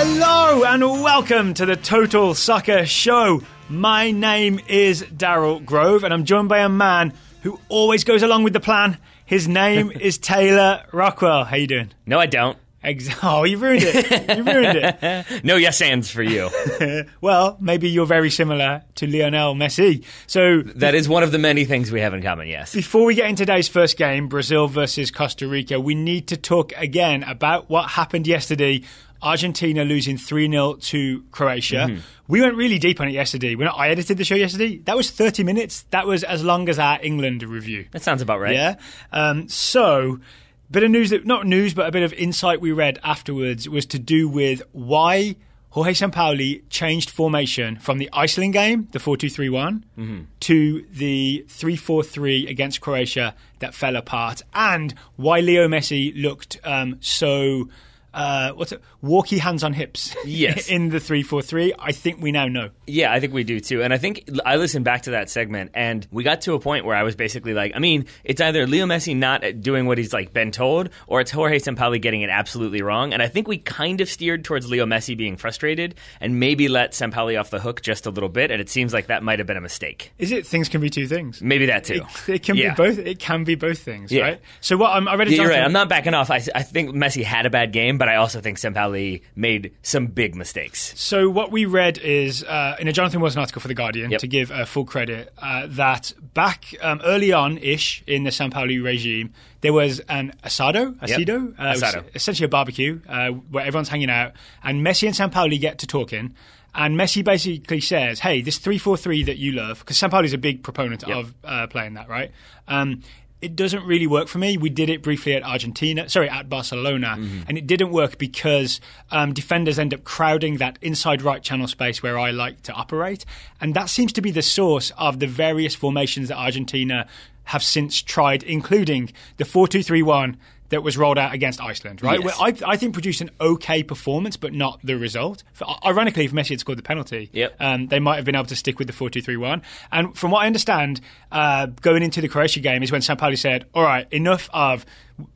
Hello and welcome to the Total Soccer Show. My name is Daryl Grove and I'm joined by a man who always goes along with the plan. His name is Taylor Rockwell. How you doing? No, I don't. Oh, you ruined it. You ruined it. No yes ands for you. Well, maybe you're very similar to Lionel Messi. So that is one of the many things we have in common, yes. Before we get into today's first game, Brazil versus Costa Rica, we need to talk again about what happened yesterday. Argentina losing 3-0 to Croatia. Mm-hmm. We went really deep on it yesterday. I edited the show yesterday. That was 30 minutes. That was as long as our England review. That sounds about right. Yeah. So, bit of news, not news, but a bit of insight we read afterwards was to do with why Jorge Sampaoli changed formation from the Iceland game, the 4-2-3-1, to the 3-4-3 against Croatia that fell apart, and why Leo Messi looked so... walkie hands on hips yes. in the 3-4-3. I think we now know. Yeah, I think we do too. And I think I listened back to that segment and we got to a point where I was basically like, I mean, it's either Leo Messi not doing what he's like been told or it's Jorge Sampaoli getting it absolutely wrong. And I think we kind of steered towards Leo Messi being frustrated and maybe let Sampaoli off the hook just a little bit. And it seems like that might have been a mistake. Is it things can be two things? Maybe that too. It can be both. It can be both things, yeah. right? So what I read. You're right. I'm not backing off. I think Messi had a bad game, but I also think Sampaoli made some big mistakes. So what we read is in a Jonathan Wilson article for The Guardian, to give full credit, that back early on-ish in the Sampaoli regime, there was an asado, essentially a barbecue where everyone's hanging out, and Messi and Sampaoli get to talking. And Messi basically says, hey, this 3-4-3 that you love, because Sampaoli's a big proponent of playing that, right? It doesn't really work for me. We did it briefly at Barcelona, and it didn't work because defenders end up crowding that inside right channel space where I like to operate. And that seems to be the source of the various formations that Argentina have since tried, including the 4-2-3-1 that was rolled out against Iceland, right? Yes. Well, I think produced an okay performance, but not the result. Ironically, if Messi had scored the penalty, they might have been able to stick with the 4-2-3-1. And from what I understand, going into the Croatia game is when Sampaoli said, all right, enough of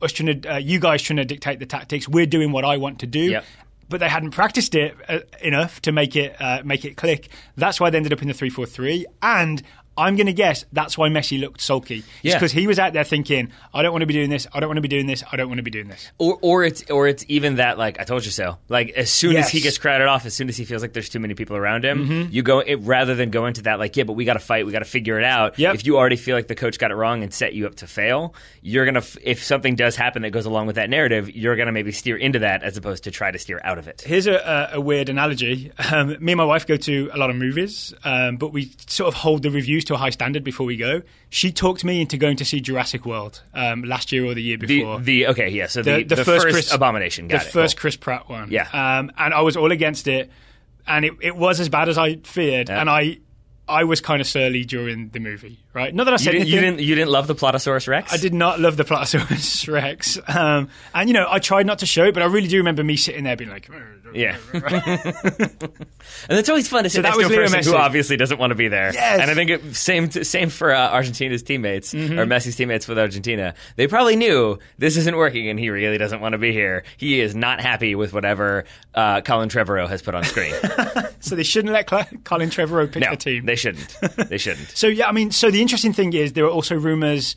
us you guys trying to dictate the tactics. We're doing what I want to do. Yep. But they hadn't practiced it enough to make it click. That's why they ended up in the 3-4-3. And I'm going to guess that's why Messi looked sulky. It's because he was out there thinking, I don't want to be doing this, I don't want to be doing this, I don't want to be doing this. Or it's even that, like, I told you so. Like, as soon as he gets crowded off, as soon as he feels like there's too many people around him, you go, rather than go into that, like, yeah, but we got to fight, we got to figure it out. Yep. If you already feel like the coach got it wrong and set you up to fail, you're going to, if something does happen that goes along with that narrative, you're going to maybe steer into that as opposed to try to steer out of it. Here's a weird analogy. Me and my wife go to a lot of movies, but we sort of hold the reviews to a high standard before we go. She talked me into going to see Jurassic World last year or the year before. So the first Abomination. The first Chris Pratt one. Yeah. And I was all against it, and it was as bad as I feared, and I was kind of surly during the movie, right? Not that I said anything. You didn't love the Plotosaurus Rex? I did not love the Plotosaurus Rex. And, I tried not to show it, but I really do remember me sitting there being like... Yeah. And it's always fun to sit next to a person who obviously doesn't want to be there. Yes. And I think same for Argentina's teammates, or Messi's teammates with Argentina. They probably knew this isn't working and he really doesn't want to be here. He is not happy with whatever Colin Trevorrow has put on screen. So they shouldn't let Colin Trevorrow pick the team. They shouldn't. They shouldn't. So the interesting thing is there are also rumours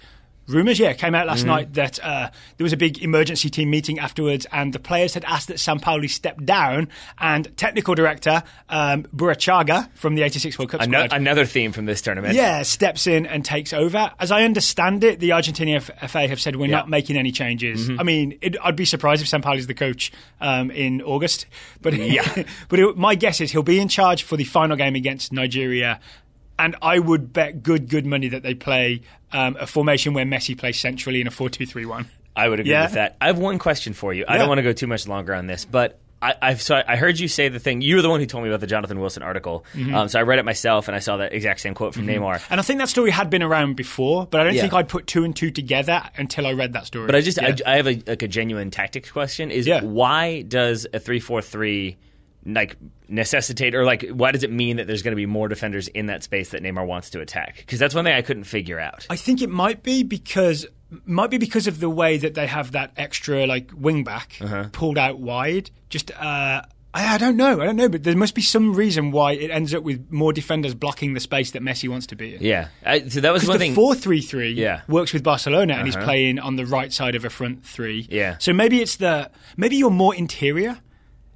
came out last night that there was a big emergency team meeting afterwards, and the players had asked that Sampaoli step down, and technical director Burachaga from the 86 World Cup squad, another theme from this tournament, steps in and takes over. As I understand it, the Argentinian FA have said we're not making any changes. I mean, I'd be surprised if Sampaoli's the coach in August, but my guess is he'll be in charge for the final game against Nigeria. And I would bet good money that they play a formation where Messi plays centrally in a 4-2-3-1. I would agree with that. I have one question for you. I don't want to go too much longer on this, but I heard you say the thing. You were the one who told me about the Jonathan Wilson article. So I read it myself, and I saw that exact same quote from Neymar. And I think that story had been around before, but I don't think I'd put two and two together until I read that story. But I have a genuine tactics question. Why does a 3-4-3 necessitate, or why does it mean that there's going to be more defenders in that space that Neymar wants to attack? Because that's one thing I couldn't figure out. I think it might be because of the way that they have that extra wing back pulled out wide. Just I I don't know, but there must be some reason why it ends up with more defenders blocking the space that Messi wants to be in. Yeah, so that was one thing. The 4-3-3 works with Barcelona, and he's playing on the right side of a front three. Yeah. So maybe you're more interior.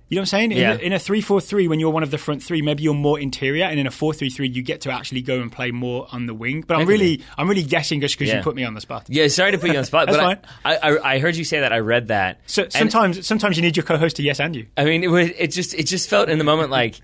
You know what I'm saying? In a 3-4-3, when you're one of the front three, maybe you're more interior, and in a 4-3-3, you get to actually go and play more on the wing. But I'm really guessing just because you put me on the spot. Yeah, sorry to put you on the spot. That's but fine. I heard you say that. I read that. So sometimes you need your co-host to yes and you. I mean, it just felt in the moment like,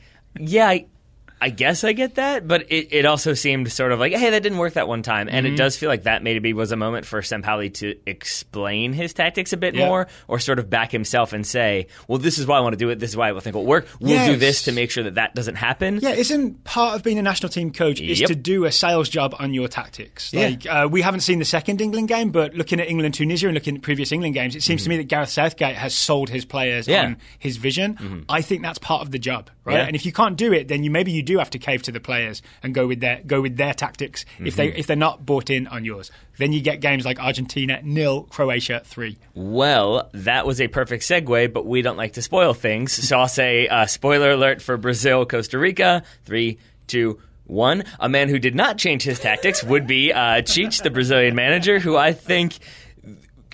I guess I get that, but it also seemed sort of like, hey, that didn't work that one time. And it does feel like that maybe was a moment for Sampaoli to explain his tactics a bit more, or sort of back himself and say, well, this is why I want to do it. This is why I think it'll work. We'll do this to make sure that doesn't happen. Yeah, isn't part of being a national team coach is to do a sales job on your tactics? Like we haven't seen the second England game, but looking at England-Tunisia and looking at previous England games, it seems to me that Gareth Southgate has sold his players on his vision. I think that's part of the job, right? Yeah. And if you can't do it, then maybe you do have to cave to the players and go with their tactics if they're not bought in on yours. Then you get games like Argentina 0, Croatia 3. Well, that was a perfect segue, but we don't like to spoil things, so I'll say spoiler alert for Brazil, Costa Rica. 3, 2, 1. A man who did not change his tactics would be Cheech, the Brazilian manager, who I think.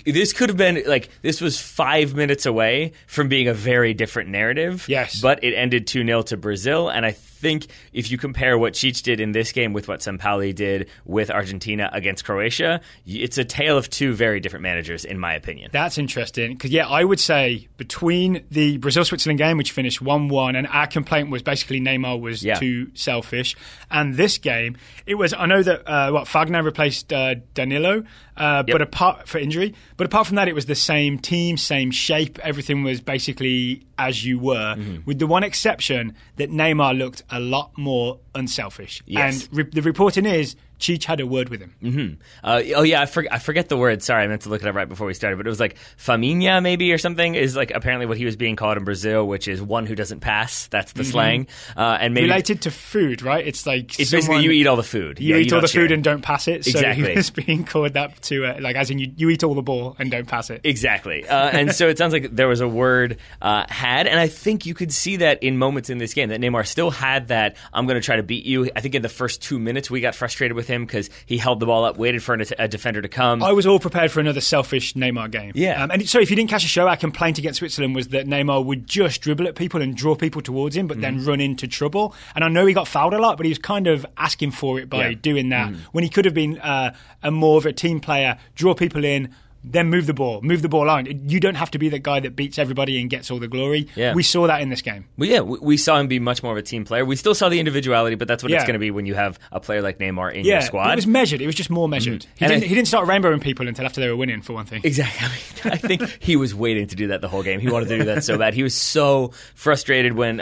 This could have been, this was 5 minutes away from being a very different narrative. Yes. But it ended 2-0 to Brazil, and I think if you compare what Cheech did in this game with what Sampaoli did with Argentina against Croatia, it's a tale of two very different managers, in my opinion. That's interesting, because, I would say between the Brazil-Switzerland game, which finished 1-1, and our complaint was basically Neymar was too selfish, and this game, it was, I know that, Fagner replaced Danilo, but apart from that, it was the same team, same shape. Everything was basically as you were, with the one exception that Neymar looked a lot more unselfish. Yes. And the reporting is Cheech had a word with him. I forget the word. Sorry, I meant to look it up right before we started, but it was like Faminha maybe or something is apparently what he was being called in Brazil, which is one who doesn't pass. That's the slang. And maybe related to food, right? It's like it's basically you eat all the food. You eat all the food and don't pass it. Exactly. So he was being called that to as in you eat all the ball and don't pass it. Exactly. And so it sounds like there was a word had, and I think you could see that in moments in this game that Neymar still had that I'm going to try to beat you. I think in the first 2 minutes we got frustrated with him because he held the ball up, waited for a defender to come. I was all prepared for another selfish Neymar game. Yeah. And so if you didn't catch the show, our complaint against Switzerland was that Neymar would just dribble at people and draw people towards him, but then run into trouble. And I know he got fouled a lot, but he was kind of asking for it by doing that when he could have been a more of a team player, draw people in, then move the ball on. You don't have to be the guy that beats everybody and gets all the glory. Yeah. We saw that in this game. Well, we saw him be much more of a team player. We still saw the individuality, but that's what it's going to be when you have a player like Neymar in your squad. It was measured. It was just more measured. He didn't start rainbowing people until after they were winning, for one thing. Exactly. I think he was waiting to do that the whole game. He wanted to do that so bad. He was so frustrated when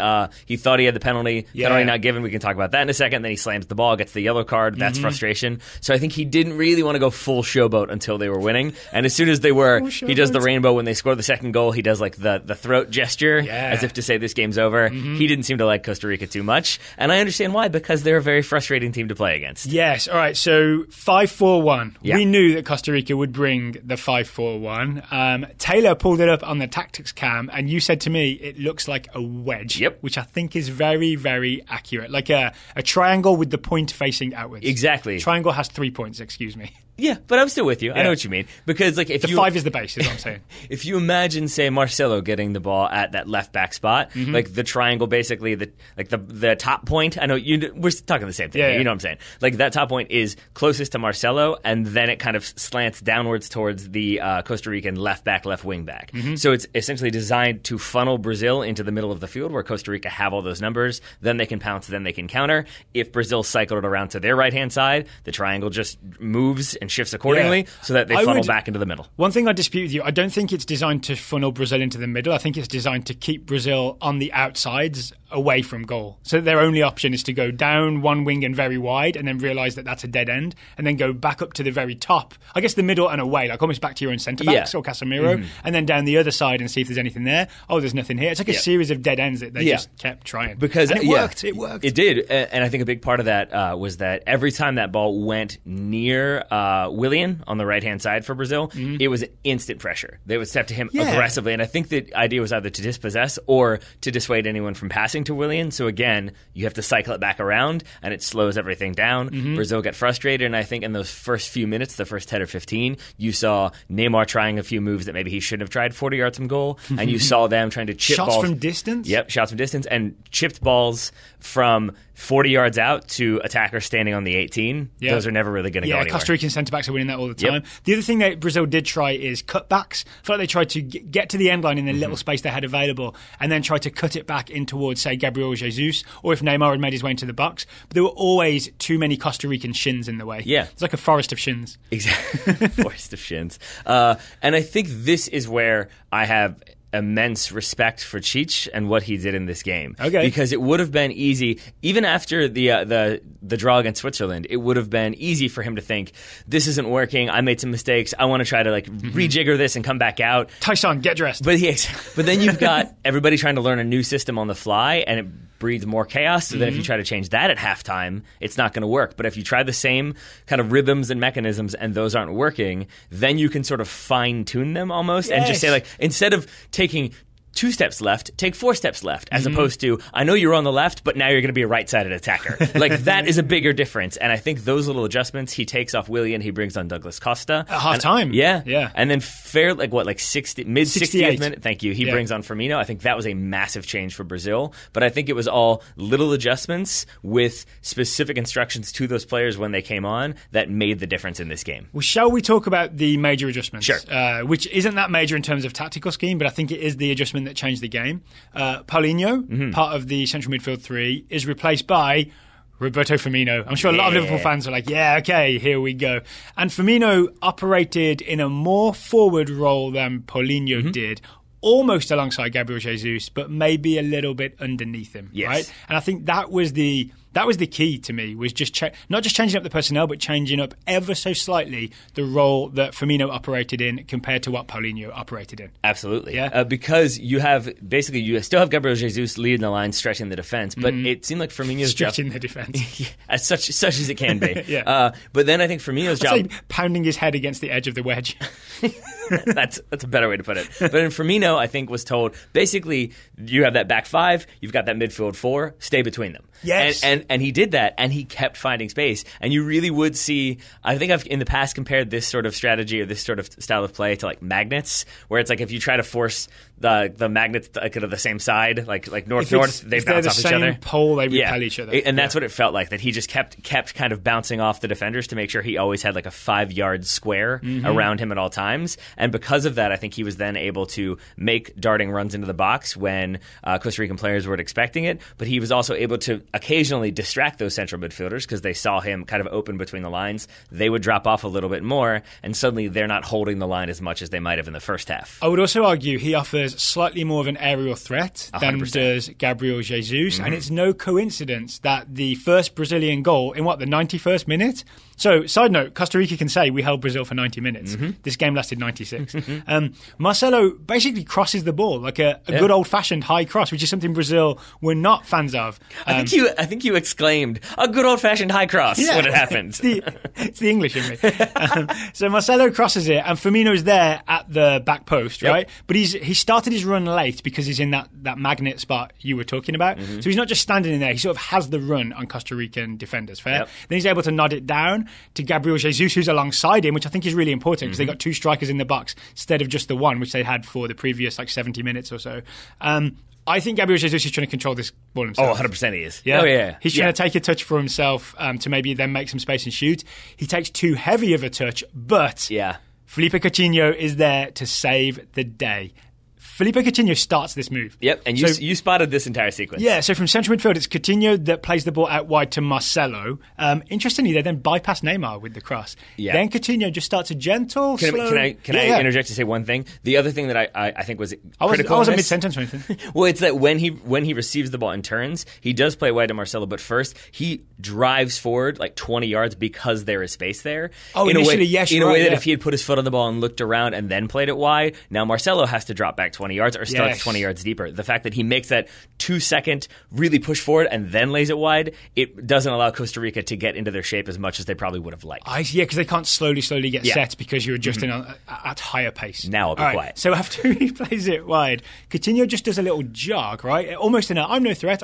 he thought he had the penalty. Penalty not given. We can talk about that in a second. Then he slams the ball, gets the yellow card. That's frustration. So I think he didn't really want to go full showboat until they were winning. And as soon as they were, he does the rainbow when they score the second goal. He does the throat gesture as if to say this game's over. He didn't seem to like Costa Rica too much. And I understand why, because they're a very frustrating team to play against. Yes. All right. So 5-4-1. Yeah. We knew that Costa Rica would bring the 5-4-1. Taylor pulled it up on the tactics cam, and you said to me it looks like a wedge, which I think is very, very accurate. Like a triangle with the point facing outwards. Exactly. Triangle has 3 points, excuse me. Yeah, but I'm still with you. I know what you mean. Because if the 5 is the base, is what I'm saying. If you imagine, say, Marcelo getting the ball at that left back spot, like the triangle, basically, the top point. I know we're talking the same thing. You know what I'm saying? Like that top point is closest to Marcelo, and then it kind of slants downwards towards the Costa Rican left back, left wing back. So it's essentially designed to funnel Brazil into the middle of the field, where Costa Rica have all those numbers. Then they can pounce. Then they can counter. If Brazil cycled it around to their right hand side, the triangle just moves and shifts accordingly so that they funnel back into the middle. One thing I dispute with you, I don't think it's designed to funnel Brazil into the middle. I think it's designed to keep Brazil on the outsides away from goal. So their only option is to go down one wing and very wide and then realise that that's a dead end and then go back up to the very top, I guess the middle and away, like almost back to your own centre-backs or Casemiro, and then down the other side and see if there's anything there. Oh, there's nothing here. It's like a series of dead ends that they just kept trying. Because and it worked. It worked. It did. And I think a big part of that was that every time that ball went near Willian on the right-hand side for Brazil, it was instant pressure. They would step to him aggressively. And I think the idea was either to dispossess or to dissuade anyone from passing to Willian. So again, you have to cycle it back around, and it slows everything down. Brazil get frustrated, and I think in those first few minutes, the first 10 or 15, you saw Neymar trying a few moves that maybe he shouldn't have tried 40 yards from goal, and you saw them trying to chip balls. Shots from distance? Yep, shots from distance, and chipped balls from 40 yards out to attackers standing on the 18. Those are never really going to go anywhere. Yeah, Costa Rican centre-backs are winning that all the time. The other thing that Brazil did try is cutbacks. I feel like they tried to get to the end line in the little space they had available and then try to cut it back in towards, say, Gabriel Jesus, or if Neymar had made his way into the box. But there were always too many Costa Rican shins in the way. Yeah. It's like a forest of shins. Exactly. Forest of shins. And I think this is where I have immense respect for Cheech and what he did in this game. Okay. Because it would have been easy, even after the draw against Switzerland, it would have been easy for him to think, this isn't working, I made some mistakes, I want to try to rejigger this and come back out. Tyson, get dressed. But then you've got everybody trying to learn a new system on the fly, and it breeds more chaos, so that if you try to change that at halftime, it's not going to work. But if you try the same kind of rhythms and mechanisms and those aren't working, then you can sort of fine-tune them almost and just say, like, instead of taking 2 steps left, take 4 steps left, as opposed to, I know you're on the left, but now you're going to be a right-sided attacker. Like, that is a bigger difference. And I think those little adjustments, he takes off Willian, he brings on Douglas Costa. At half-time. Yeah. And then mid-60th minute, thank you, he brings on Firmino. I think that was a massive change for Brazil. But I think it was all little adjustments with specific instructions to those players when they came on that made the difference in this game. Well, shall we talk about the major adjustments? Sure. Which isn't that major in terms of tactical scheme, but I think it is the adjustment that changed the game. Paulinho, part of the central midfield 3, is replaced by Roberto Firmino. I'm sure a lot of Liverpool fans are like, yeah, okay, here we go. And Firmino operated in a more forward role than Paulinho did, almost alongside Gabriel Jesus, but maybe a little bit underneath him, right? And I think that was the key to me, was just not just changing up the personnel, but changing up ever so slightly the role that Firmino operated in compared to what Paulinho operated in. Absolutely. Yeah. Because you still have Gabriel Jesus leading the line, stretching the defense, but it seemed like Firmino's stretching the defense. as such as it can be. But then I think Firmino's job... pounding his head against the edge of the wedge. That's a better way to put it. But in Firmino, I think, was told, basically, you have that back 5, you've got that midfield 4, stay between them. Yes. And he did that, and he kept finding space. And you really would see, I think I've in the past compared this sort of strategy or this sort of style of play to like magnets, where it's like if you try to force the magnets to the same side, like north-north, they bounce off each other. If they're the same pole, they repel each other. And that's what it felt like, that he just kept kind of bouncing off the defenders to make sure he always had like a 5-yard square around him at all times. And because of that, I think he was then able to make darting runs into the box when Costa Rican players weren't expecting it. But he was also able to occasionally distract those central midfielders because they saw him kind of open between the lines. They would drop off a little bit more, and suddenly they're not holding the line as much as they might have in the first half. I would also argue he offers slightly more of an aerial threat than 100%. Does Gabriel Jesus, and it's no coincidence that the first Brazilian goal in the 91st minute. So, side note, Costa Rica can say we held Brazil for 90 minutes. This game lasted 96. Marcelo basically crosses the ball like a good old-fashioned high cross, which is something Brazil were not fans of. I think you exclaimed a good old-fashioned high cross when it happened. It's the English in me. So Marcelo crosses it, and Firmino's there at the back post, right? But he started his run late because he's in that magnet spot you were talking about. So he's not just standing in there; he sort of has the run on Costa Rican defenders. Fair. Then he's able to nod it down to Gabriel Jesus, who's alongside him, which I think is really important because they got 2 strikers in the box instead of just the one, which they had for the previous 70 minutes or so. I think Gabriel Jesus is trying to control this ball himself. Oh, 100% he is. Yeah? Oh, yeah. He's trying to take a touch for himself to maybe then make some space and shoot. He takes too heavy of a touch, but Felipe Coutinho is there to save the day. Felipe Coutinho starts this move. Yep, and you spotted this entire sequence. Yeah, so from central midfield, it's Coutinho that plays the ball out wide to Marcelo. Interestingly, they then bypass Neymar with the cross. Yeah. Then Coutinho just starts a gentle, slow... Can I interject to say one thing? The other thing that I think was critical I wasn't mid-sentence or anything. Well, it's that when he receives the ball and turns, he does play wide to Marcelo, but first, he drives forward like 20 yards because there is space there. Oh, initially, yes, in a way that if he had put his foot on the ball and looked around and then played it wide, now Marcelo has to drop back 20 yards or starts 20 yards deeper. The fact that he makes that 2-second really push forward and then lays it wide, it doesn't allow Costa Rica to get into their shape as much as they probably would have liked. Because they can't slowly get set because you're adjusting at higher pace. Now I'll be quiet. So after he plays it wide, Coutinho just does a little jog, right? Almost in I'm no threat.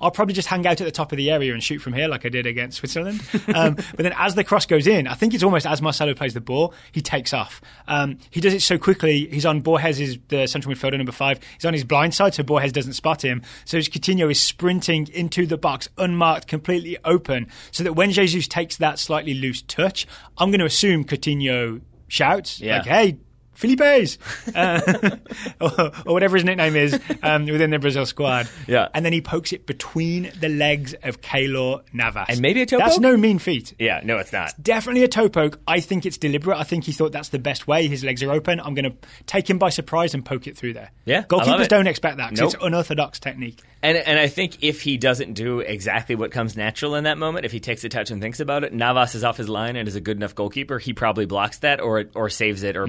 I'll probably just hang out at the top of the area and shoot from here like I did against Switzerland. But then as the cross goes in, I think it's almost as Marcelo plays the ball, he takes off. He does it so quickly. He's on Borges, is the central midfielder, number 5. He's on his blind side, so Borges doesn't spot him. So Coutinho is sprinting into the box, unmarked, completely open, so that when Jesus takes that slightly loose touch, I'm going to assume Coutinho shouts, like, hey, Felipe's, or whatever his nickname is within the Brazil squad. Yeah. And then he pokes it between the legs of Keylor Navas. And maybe a toe poke? That's no mean feat. Yeah, no, it's not. It's definitely a toe poke. I think it's deliberate. I think he thought that's the best way. His legs are open. I'm going to take him by surprise and poke it through there. Yeah, goalkeepers don't expect that because it's unorthodox technique. And I think if he doesn't do exactly what comes natural in that moment, if he takes a touch and thinks about it, Navas is off his line and is a good enough goalkeeper, he probably blocks that or saves it or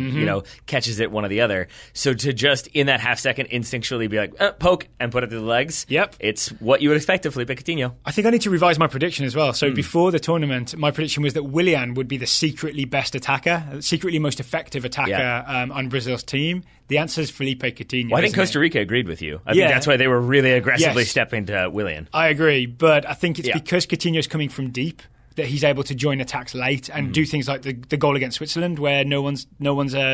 catches it, one or the other. So to just in that half second instinctually be like poke and put it through the legs, it's what you would expect of Felipe Coutinho. I think I need to revise my prediction as well. So before the tournament, my prediction was that Willian would be the secretly best attacker, secretly most effective attacker on Brazil's team. The answer is Felipe Coutinho. Well, I think Costa Rica agreed with you. I think that's why they were really aggressively stepping to Willian. I agree, but I think it's because Coutinho's coming from deep that he's able to join attacks late and do things like the goal against Switzerland where no one's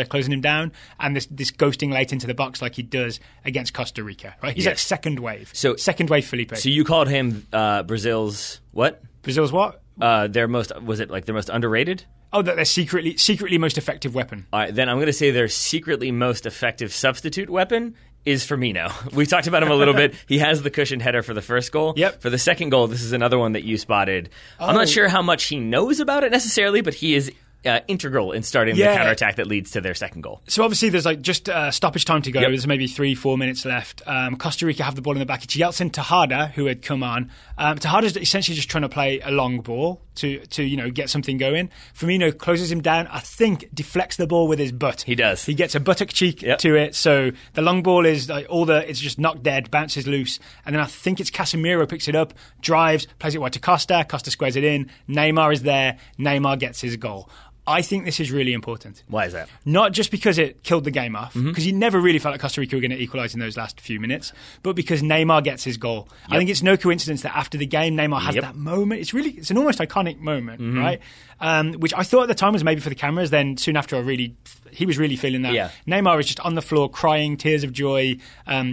closing him down, and this ghosting late into the box like he does against Costa Rica. Right? He's like second wave. So second wave Felipe. So you called him Brazil's what? Brazil's what? Their most underrated? Oh, that they're secretly most effective weapon. All right, then I'm going to say their secretly most effective substitute weapon is Firmino. We talked about him a little bit. He has the cushioned header for the first goal. Yep. For the second goal, this is another one that you spotted. I'm not sure how much he knows about it necessarily, but he is integral in starting the counterattack that leads to their second goal. So obviously there's just stoppage time to go. There's maybe 3-4 minutes left. Costa Rica have the ball in the back. It's Yeltsin Tejada who had come on. Tejada's essentially just trying to play a long ball to get something going. Firmino closes him down. I think deflects the ball with his butt. He does. He gets a buttock cheek to it. So the long ball is it's just knocked dead, bounces loose, and then I think it's Casemiro picks it up, drives, plays it wide to Costa. Costa squares it in. Neymar is there. Neymar gets his goal. I think this is really important. Why is that? Not just because it killed the game off, because you never really felt like Costa Rica were going to equalise in those last few minutes, but because Neymar gets his goal. I think it's no coincidence that after the game, Neymar has that moment. It's an almost iconic moment, right? Which I thought at the time was maybe for the cameras. Then soon after, he was really feeling that. Yeah. Neymar is just on the floor crying, tears of joy,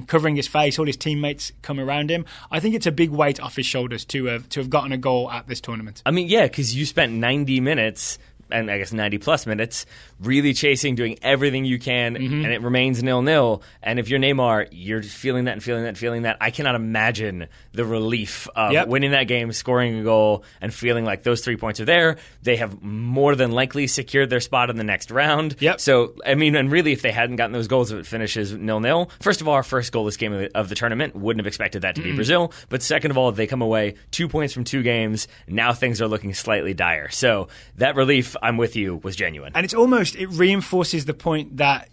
covering his face. All his teammates come around him. I think it's a big weight off his shoulders to have gotten a goal at this tournament. I mean, yeah, because you spent 90 minutes... and I guess 90-plus minutes, really chasing, doing everything you can, and it remains 0-0. And if you're Neymar, you're feeling that and feeling that and feeling that. I cannot imagine the relief of winning that game, scoring a goal, and feeling like those 3 points are there. They have more than likely secured their spot in the next round. So, I mean, and really, if they hadn't gotten those goals, if it finishes 0-0, first of all, our first goalless game of the tournament, wouldn't have expected that to be Brazil. But second of all, they come away 2 points from 2 games. Now things are looking slightly dire. So that relief, I'm with you, was genuine. And it reinforces the point that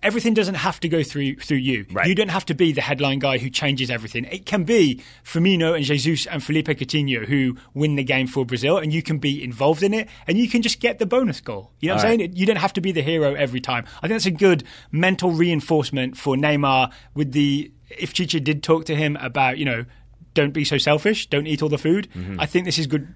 everything doesn't have to go through you. Right. You don't have to be the headline guy who changes everything. It can be Firmino and Jesus and Felipe Coutinho who win the game for Brazil, and you can be involved in it, and you can just get the bonus goal. You know what I'm saying? You don't have to be the hero every time. I think that's a good mental reinforcement for Neymar if Chicha did talk to him about, don't be so selfish, don't eat all the food. I think this is good,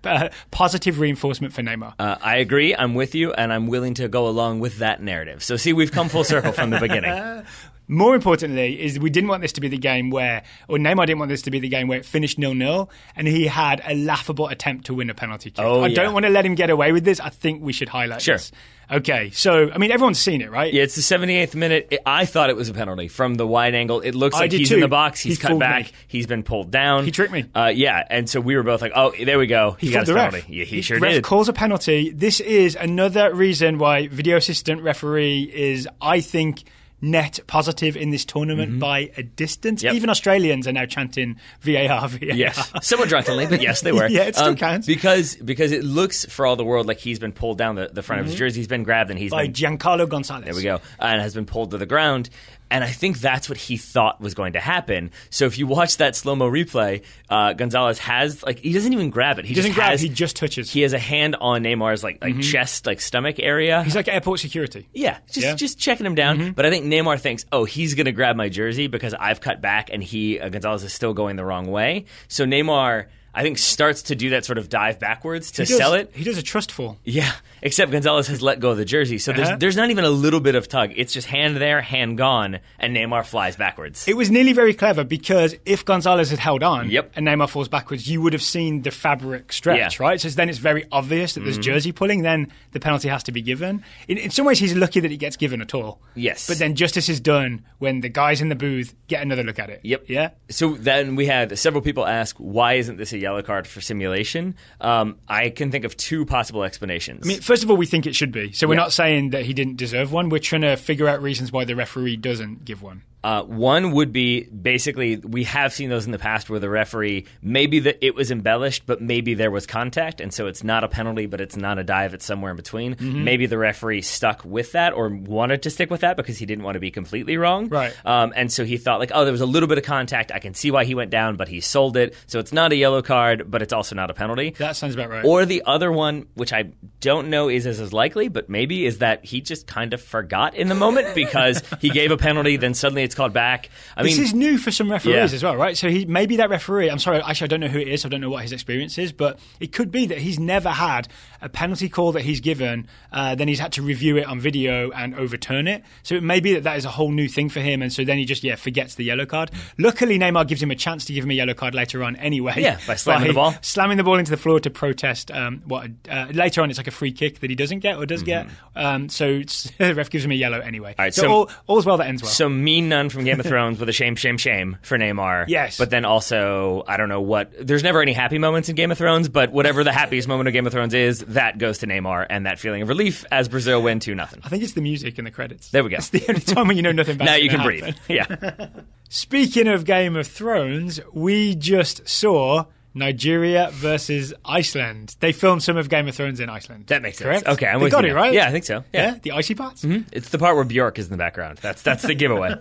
positive reinforcement for Neymar. I agree, I'm with you, and I'm willing to go along with that narrative. So see, we've come full circle from the beginning. More importantly, is we didn't want this to be the game where, or Neymar didn't want this to be the game where it finished 0-0 and he had a laughable attempt to win a penalty kick. I don't want to let him get away with this. I think we should highlight this. Okay, so, I mean, everyone's seen it, right? Yeah, it's the 78th minute. I thought it was a penalty from the wide angle. It looks like he's in the box. He's cut back. He's been pulled down. He tricked me. And so we were both like, oh, there we go. He got his penalty. Yeah, he sure did. The ref calls a penalty. This is another reason why video assistant referee is, I think, net positive in this tournament by a distance. Even Australians are now chanting VAR, VAR. Yes, somewhat drunkenly, but yes, they were. Yeah, it still counts. Because it looks for all the world like he's been pulled down the front of his jersey. He's been grabbed and by Giancarlo Gonzalez. There we go. And has been pulled to the ground. And I think that's what he thought was going to happen. So if you watch that slow-mo replay, Gonzalez has, he doesn't even grab it. He doesn't grab it, he just touches. He has a hand on Neymar's, chest, stomach area. He's like airport security. Yeah, just checking him down. But I think Neymar thinks, oh, he's going to grab my jersey because I've cut back and Gonzalez is still going the wrong way. So Neymar, I think, starts to do that sort of dive backwards to sell it. He does a trust fall. Yeah, except Gonzalez has let go of the jersey. So there's not even a little bit of tug. It's just hand there, hand gone, and Neymar flies backwards. It was nearly very clever because if Gonzalez had held on and Neymar falls backwards, you would have seen the fabric stretch, right? So then it's very obvious that there's jersey pulling. Then the penalty has to be given. In some ways, he's lucky that it gets given at all. Yes. But then justice is done when the guys in the booth get another look at it. Yep. Yeah? So then we had several people ask, why isn't this a yellow card for simulation? I can think of two possible explanations. I mean, first of all, we think it should be. So we're not saying that he didn't deserve one. We're trying to figure out reasons why the referee doesn't give one. One would be, basically, we have seen those in the past where the referee, maybe it was embellished, but maybe there was contact, and so it's not a penalty, but it's not a dive, it's somewhere in between. Maybe the referee stuck with that or wanted to stick with that because he didn't want to be completely wrong. Right. And so he thought, there was a little bit of contact. I can see why he went down, but he sold it. So it's not a yellow card, but it's also not a penalty. That sounds about right. Or the other one, which I don't know is as likely, but maybe, is that he just kind of forgot in the moment because he gave a penalty, then suddenly it's called back. This is new for some referees as well, right? So maybe that referee, I'm sorry, actually I don't know who it is, I don't know what his experience is, but it could be that he's never had a penalty call that he's given, then he's had to review it on video and overturn it. So it may be that is a whole new thing for him, and so then he just forgets the yellow card. Luckily, Neymar gives him a chance to give him a yellow card later on anyway. Yeah, by slamming the ball. Slamming the ball into the floor to protest later on it's like a free kick that he doesn't get or does get. So the ref gives him a yellow anyway. All right, so all's well that ends well. So mean nun from Game of Thrones with a shame for Neymar. Yes. But then also, I don't know what, there's never any happy moments in Game of Thrones, but whatever the happiest moment of Game of Thrones is, that goes to Neymar and that feeling of relief as Brazil win 2-0. I think it's the music and the credits. There we go. It's the only time when you know nothing bad. Now you can breathe. Yeah. Speaking of Game of Thrones, we just saw Nigeria versus Iceland. They filmed some of Game of Thrones in Iceland. That makes sense. Correct? Okay, I'm with you. They got it, right? Yeah, I think so. Yeah? The icy parts? Mm-hmm. It's the part where Bjork is in the background. That's the giveaway.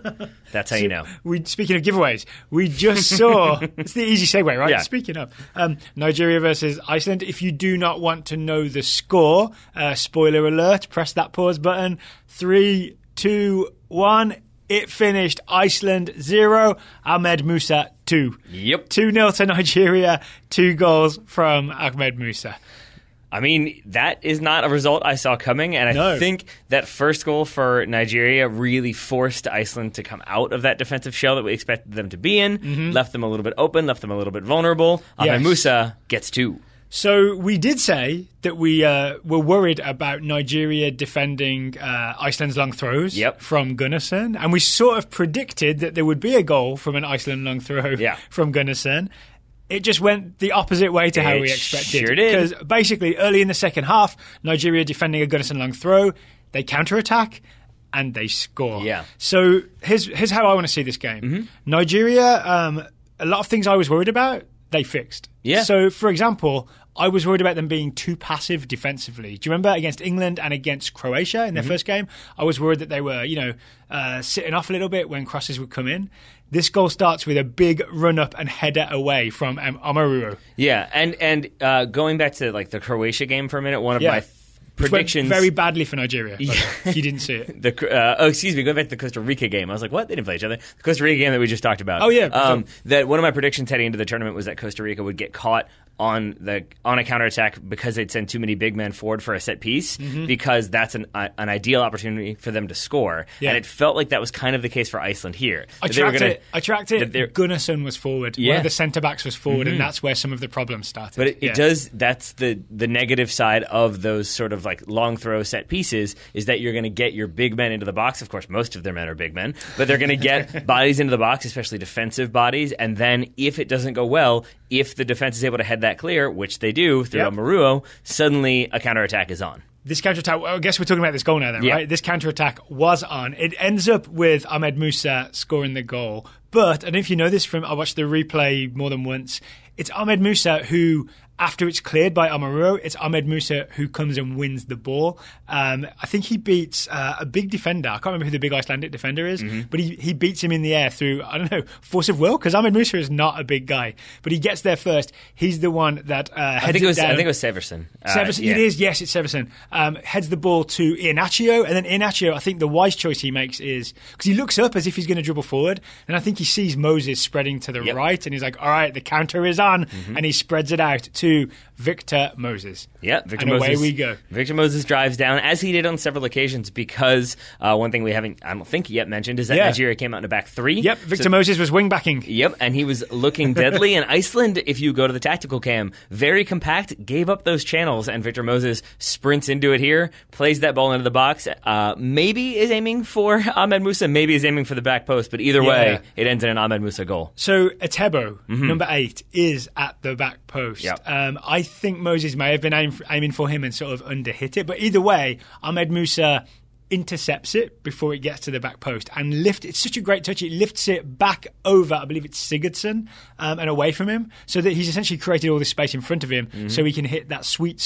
That's how you know. Speaking of giveaways, we just saw... It's the easy segue, right? Yeah. Speaking of Nigeria versus Iceland. If you do not want to know the score, spoiler alert, press that pause button. 3, 2, 1... It finished Iceland 0, Ahmed Musa 2. Yep. 2-0 to Nigeria, 2 goals from Ahmed Musa. I mean, that is not a result I saw coming, and I think that first goal for Nigeria really forced Iceland to come out of that defensive shell that we expected them to be in, left them a little bit open, left them a little bit vulnerable. Ahmed Musa gets 2. So we did say that we were worried about Nigeria defending Iceland's long throws from Gunnarsson, and we sort of predicted that there would be a goal from an Iceland long throw from Gunnarsson. It just went the opposite way to how we expected. Sure did. Because basically early in the second half, Nigeria defending a Gunnarsson long throw, they counterattack and they score. Yeah. So here's how I want to see this game. Nigeria, a lot of things I was worried about, they fixed. Yeah. So, for example, I was worried about them being too passive defensively. Do you remember against England and against Croatia in their first game? I was worried that they were, sitting off a little bit when crosses would come in. This goal starts with a big run-up and header away from Amaru. Yeah, and going back to the Croatia game for a minute, one of my predictions went very badly for Nigeria. If you didn't see it. Going back to the Costa Rica game. I was like, what? They didn't play each other. The Costa Rica game that we just talked about. Oh, yeah. That one of my predictions heading into the tournament was that Costa Rica would get caught on a counterattack because they'd send too many big men forward for a set piece, because that's an ideal opportunity for them to score. Yeah. And it felt like that was kind of the case for Iceland here. I tracked it. Gunnarsson was forward. One of the centre-backs was forward, and that's where some of the problems started. But it does, that's the negative side of those sort of like long throw set pieces, is that you're going to get your big men into the box. Of course, most of their men are big men, but they're going to get bodies into the box, especially defensive bodies, and then if it doesn't go well, if the defense is able to head that clear, which they do through Maruo, suddenly a counterattack is on. This counterattack, I guess we're talking about this goal now then, right? This counterattack was on. It ends up with Ahmed Musa scoring the goal. But, I don't know if you know this, I watched the replay more than once, it's Ahmed Musa who, after it's cleared by Amaruo, it's Ahmed Musa who comes and wins the ball. I think he beats a big defender. I can't remember who the big Icelandic defender is, but he beats him in the air through, I don't know, force of will, because Ahmed Musa is not a big guy. But he gets there first. He's the one that heads it down. I think it was Severson. It is, yes, it's Severson. Heads the ball to Iheanacho, and then Iheanacho, I think the wise choice he makes is, because he looks up as if he's going to dribble forward, and I think he sees Moses spreading to the right, and he's like, all right, the counter is on, and he spreads it out to Victor Moses. Yeah, Victor and Moses. Away we go. Victor Moses drives down, as he did on several occasions, because one thing we haven't, I don't think, yet mentioned is that Nigeria came out in a back three. Yep, Victor Moses was wing-backing. Yep, and he was looking deadly. And Iceland, if you go to the tactical cam, very compact, gave up those channels, and Victor Moses sprints into it here, plays that ball into the box, maybe is aiming for Ahmed Musa, maybe is aiming for the back post, but either way, it ends in an Ahmed Musa goal. So Etebo, number 8, is at the back post. Yep. I think Moses may have been aiming for him and sort of underhit it, but either way, Ahmed Musa intercepts it before it gets to the back post and it's such a great touch. It lifts it back over, I believe it's Sigurdsson, and away from him, so that he's essentially created all this space in front of him so he can hit that sweet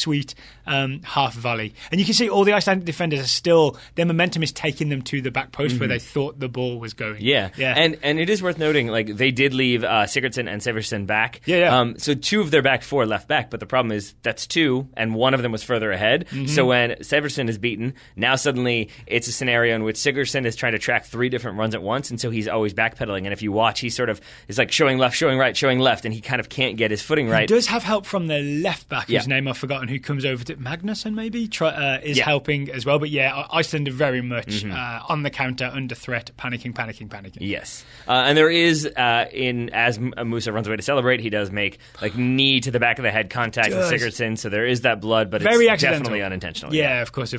half volley. And you can see all the Icelandic defenders are still, their momentum is taking them to the back post where they thought the ball was going. Yeah. And it is worth noting, like, they did leave Sigurdsson and Severson back. So 2 of their back 4 left back, but the problem is that's 2, and one of them was further ahead. So when Severson is beaten, now suddenly it's a scenario in which Sigurdsson is trying to track 3 different runs at once, and so he's always backpedaling. And if you watch, he sort of is like showing left, showing right, showing left, and he kind of can't get his footing right. He does have help from the left back, whose name I've forgotten, who comes over to Magnusson, maybe, is helping as well. But Iceland are very much on the counter, under threat, panicking. Yes. And there is, as Musa runs away to celebrate, he does make knee to the back of the head contact with Sigurdsson, so there is that blood, but very it's definitely unintentional. Yeah, of course.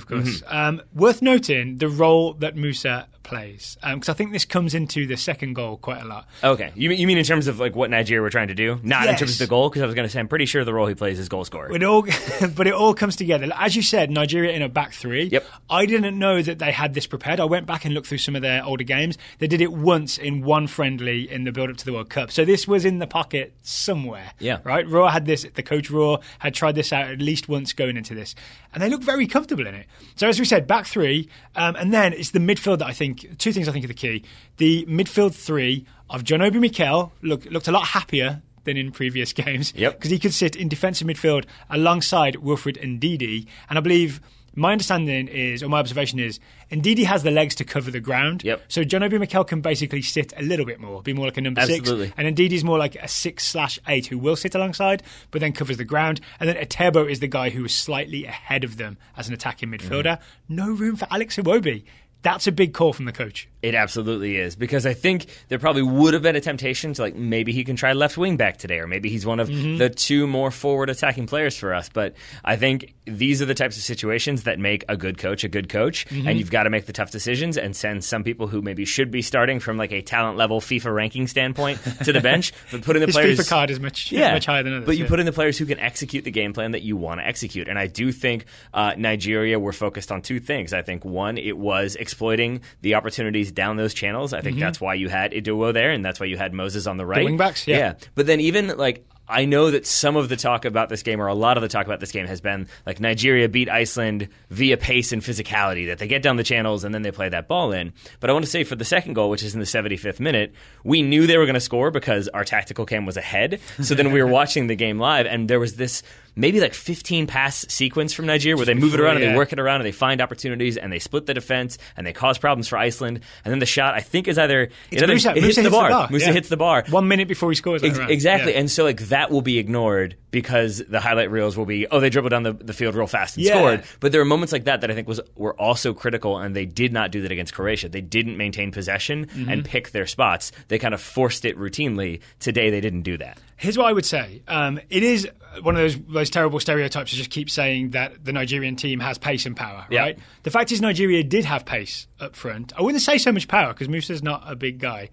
Worth noting the role that Musa plays, because I think this comes into the second goal quite a lot. Okay, you mean in terms of what Nigeria were trying to do, not in terms of the goal? Because I was going to say, I'm pretty sure the role he plays is goal scorer. But it all comes together. As you said, Nigeria in a back 3. Yep. I didn't know that they had this prepared. I went back and looked through some of their older games. They did it once in one friendly in the build-up to the World Cup. So this was in the pocket somewhere. Yeah. Right? Raw had this, the coach Raw had tried this out at least once going into this. And they look very comfortable in it. So as we said, back 3, and then it's the midfield that I think, 2 things I think are the key. The midfield 3 of John Obi Mikel looked a lot happier than in previous games. Yep. Because he could sit in defensive midfield alongside Wilfred Ndidi. And I believe, my understanding is, or my observation is, Ndidi has the legs to cover the ground. Yep. So John Obi Mikel can basically sit a little bit more, be more like a number 6. And Ndidi's more like a 6/8 who will sit alongside, but then covers the ground. And then Etebo is the guy who is slightly ahead of them as an attacking midfielder. No room for Alex Iwobi. That's a big call from the coach. It absolutely is, because I think there probably would have been a temptation to, maybe he can try left wing back today, or maybe he's one of the 2 more forward attacking players for us. But I think these are the types of situations that make a good coach, and you've got to make the tough decisions and send some people who maybe should be starting from a talent level FIFA ranking standpoint to the bench, but put in the His players. FIFA card is much higher than others. But you put in the players who can execute the game plan that you want to execute. And I do think Nigeria were focused on 2 things. I think one, it was exploiting the opportunities down those channels. I think that's why you had Idowo there, and that's why you had Moses on the right. The wingbacks, yeah. But then even I know that some of the talk about this game, or a lot of the talk about this game, has been Nigeria beat Iceland via pace and physicality, that they get down the channels and then they play that ball in. But I want to say for the second goal, which is in the 75th minute, we knew they were going to score because our tactical cam was ahead. So then we were watching the game live, and there was this maybe 15 pass sequence from Nigeria where they move it around and they work it around and they find opportunities and they split the defense and they cause problems for Iceland. And then the shot, I think, is Musa hits the bar. Musa hits the bar 1 minute before he scores. Exactly. And so that that will be ignored because the highlight reels will be, they dribbled down the field real fast and scored. But there are moments like that I think were also critical, and they did not do that against Croatia. They didn't maintain possession and pick their spots. They kind of forced it routinely. Today, they didn't do that. Here's what I would say. It is one of those terrible stereotypes to just keep saying that the Nigerian team has pace and power, right? Yeah. The fact is Nigeria did have pace up front. I wouldn't say so much power because Musa's not a big guy.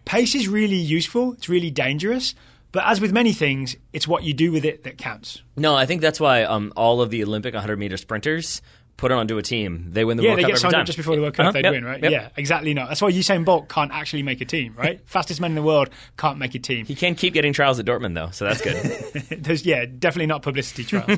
Pace is really useful. It's really dangerous. But as with many things, it's what you do with it that counts. No, I think that's why all of the Olympic 100-meter sprinters put it onto a team. They win the World Cup every time. Yeah, they get signed up just before the World Cup. They'd win, right? Yep. Yeah, exactly not. That's why Usain Bolt can't actually make a team, right? Fastest man in the world can't make a team. He can keep getting trials at Dortmund, though, so that's good. Definitely not publicity trials.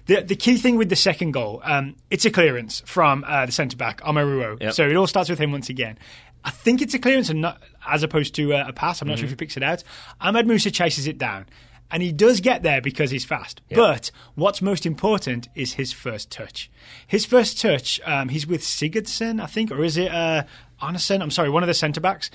The key thing with the second goal, it's a clearance from the centre-back, Omeruo. Yep. So it all starts with him once again. I think it's a clearance and not as opposed to a pass. I'm not sure if he picks it out. Ahmed Musa chases it down. And he does get there because he's fast. Yep. But what's most important is his first touch. His first touch, he's with Sigurdsson, I think, or is it Arnason? I'm sorry, one of the centre-backs.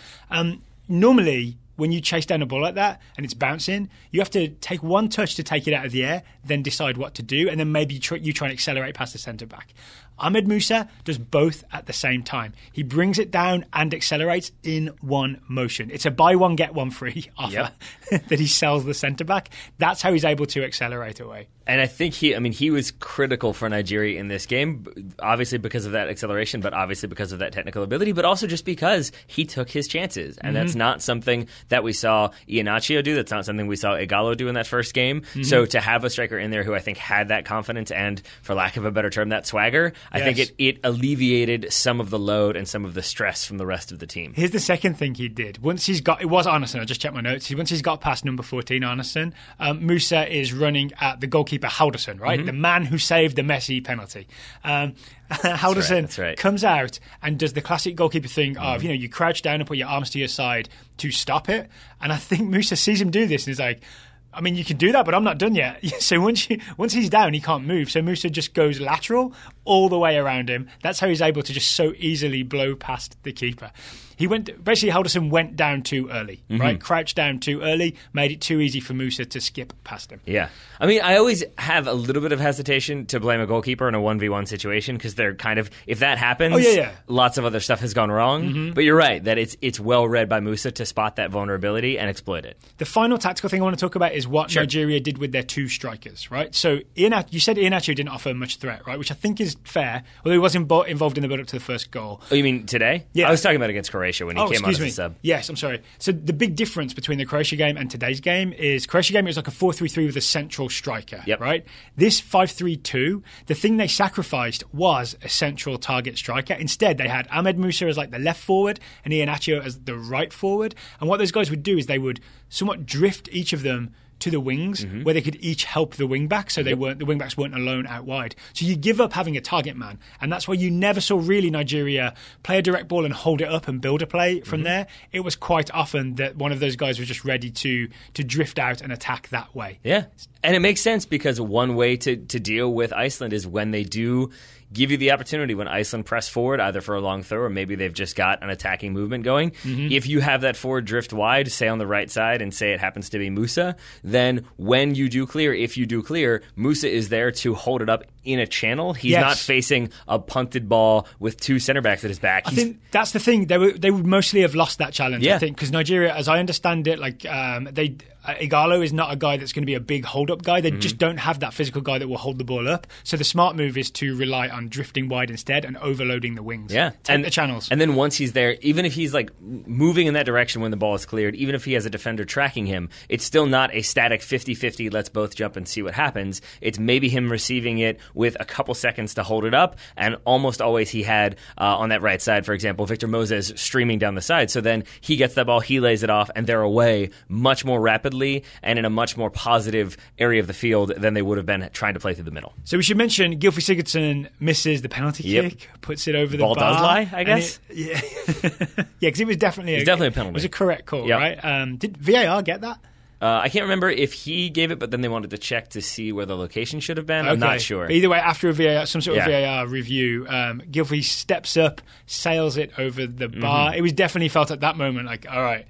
Normally, when you chase down a ball like that and it's bouncing, you have to take one touch to take it out of the air, then decide what to do, and then maybe you try and accelerate past the centre-back. Ahmed Musa does both at the same time. He brings it down and accelerates in one motion. It's a buy one, get one free offer that he sells the centre-back. That's how he's able to accelerate away. And I think he was critical for Nigeria in this game, obviously because of that acceleration, but obviously because of that technical ability, but also just because he took his chances. And that's not something that we saw Iheanacho do. That's not something we saw Igalo do in that first game. So to have a striker in there who I think had that confidence and, for lack of a better term, that swagger, I think it alleviated some of the load and some of the stress from the rest of the team. Here's the second thing he did. Once he's got, it was Arnason, I just checked my notes. Once he's got past number 14, Arnason, Musa is running at the goalkeeper Halderson, right? The man who saved the Messi penalty. Halderson comes out and does the classic goalkeeper thing of, you crouch down and put your arms to your side to stop it. And I think Musa sees him do this and he's like, I mean, you can do that, but I'm not done yet. So once he's down, he can't move. So Musa just goes lateral all the way around him. That's how he's able to just so easily blow past the keeper. Halderson went down too early, right? Crouched down too early, made it too easy for Musa to skip past him. Yeah. I mean, I always have a little bit of hesitation to blame a goalkeeper in a 1v1 situation because they're kind of, if that happens, lots of other stuff has gone wrong. But you're right, that it's well read by Musa to spot that vulnerability and exploit it. The final tactical thing I want to talk about is what Nigeria did with their two strikers, right? So you said Iheanacho didn't offer much threat, right? Which I think is fair, although he was involved in the build-up to the first goal. Oh, you mean today? Yeah. I was talking about against Croatia when he came on as a sub. Yes, I'm sorry. So the big difference between the Croatia game and today's game is Croatia game it was like a 4-3-3 with a central striker, right? This 5-3-2, the thing they sacrificed was a central target striker. Instead, they had Ahmed Musa as like the left forward and Iheanacho as the right forward. And what those guys would do is they would somewhat drift each of them to the wings where they could each help the wing back so the wing backs weren't alone out wide. So you give up having a target man, and that's why you never saw really Nigeria play a direct ball and hold it up and build a play from there. It was quite often that one of those guys was just ready to drift out and attack that way. Yeah, and it makes sense because one way to deal with Iceland is when they do give you the opportunity, when Iceland press forward, either for a long throw or maybe they've just got an attacking movement going. If you have that forward drift wide, say on the right side, and say it happens to be Musa, then when you do clear, if you do clear, Musa is there to hold it up in a channel. He's not facing a punted ball with two center backs at his back. I think that's the thing. They would mostly have lost that challenge, I think, because Nigeria, as I understand it, Igalo is not a guy that's going to be a big hold-up guy. They just don't have that physical guy that will hold the ball up. So the smart move is to rely on drifting wide instead and overloading the wings. Yeah. Take the channels. And then once he's there, even if he's like moving in that direction when the ball is cleared, even if he has a defender tracking him, it's still not a static 50-50, let's both jump and see what happens. It's maybe him receiving it with a couple seconds to hold it up, and almost always he had, on that right side, for example, Victor Moses streaming down the side. So then he gets that ball, he lays it off, and they're away much more rapidly and in a much more positive area of the field than they would have been trying to play through the middle. So we should mention Gylfi Sigurdsson misses the penalty kick, puts it over the ball bar. Does lie, I guess. Because it was definitely a penalty. It was a correct call, right? Did VAR get that? I can't remember if he gave it, but then they wanted to check to see where the location should have been. I'm not sure. But either way, after a VAR, some sort of VAR review, Gylfi steps up, sails it over the bar. It was definitely felt at that moment like, all right,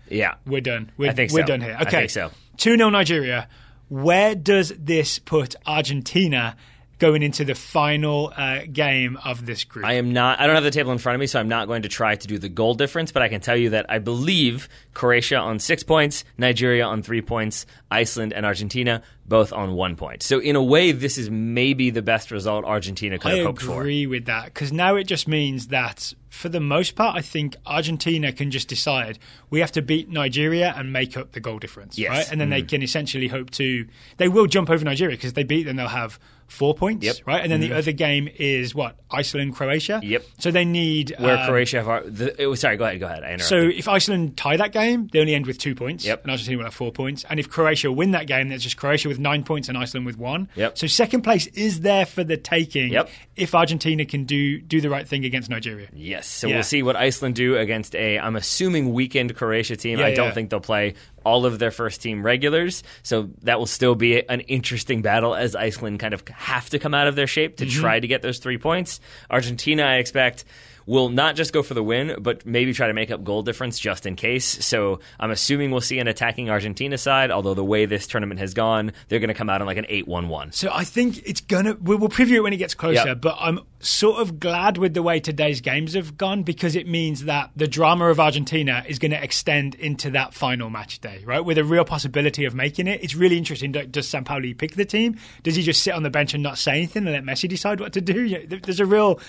we're done. We're done here. Okay. I think so. 2-0 Nigeria. Where does this put Argentina going into the final game of this group? I don't have the table in front of me, so I'm not going to try to do the goal difference, but I can tell you that I believe Croatia on 6 points, Nigeria on 3 points, Iceland and Argentina both on 1 point. So in a way, this is maybe the best result Argentina could have hoped for. I agree with that, because now it just means that, for the most part, I think Argentina can just decide we have to beat Nigeria and make up the goal difference, right? And then they can essentially hope to... They will jump over Nigeria, because if they beat them, they'll have 4 points, right? And then the other game is, Iceland, Croatia? So they need... Where Croatia have... sorry, go ahead. I interrupted. So if Iceland tie that game, they only end with 2 points, and Argentina will have 4 points. And if Croatia win that game, that's just Croatia with 9 points and Iceland with 1. So second place is there for the taking if Argentina can do the right thing against Nigeria. So we'll see what Iceland do against I'm assuming, weakened Croatia team. I don't think they'll play all of their first team regulars, so that will still be an interesting battle as Iceland kind of have to come out of their shape to try to get those 3 points. Argentina, I expect, will not just go for the win, but maybe try to make up goal difference just in case. So I'm assuming we'll see an attacking Argentina side, although the way this tournament has gone, they're going to come out on like an 8-1-1. So I think it's going to... We'll preview it when it gets closer, but I'm sort of glad with the way today's games have gone, because it means that the drama of Argentina is going to extend into that final match day, right? With a real possibility of making it. It's really interesting. Does Sampaoli pick the team? Does he just sit on the bench and not say anything and let Messi decide what to do? There's a real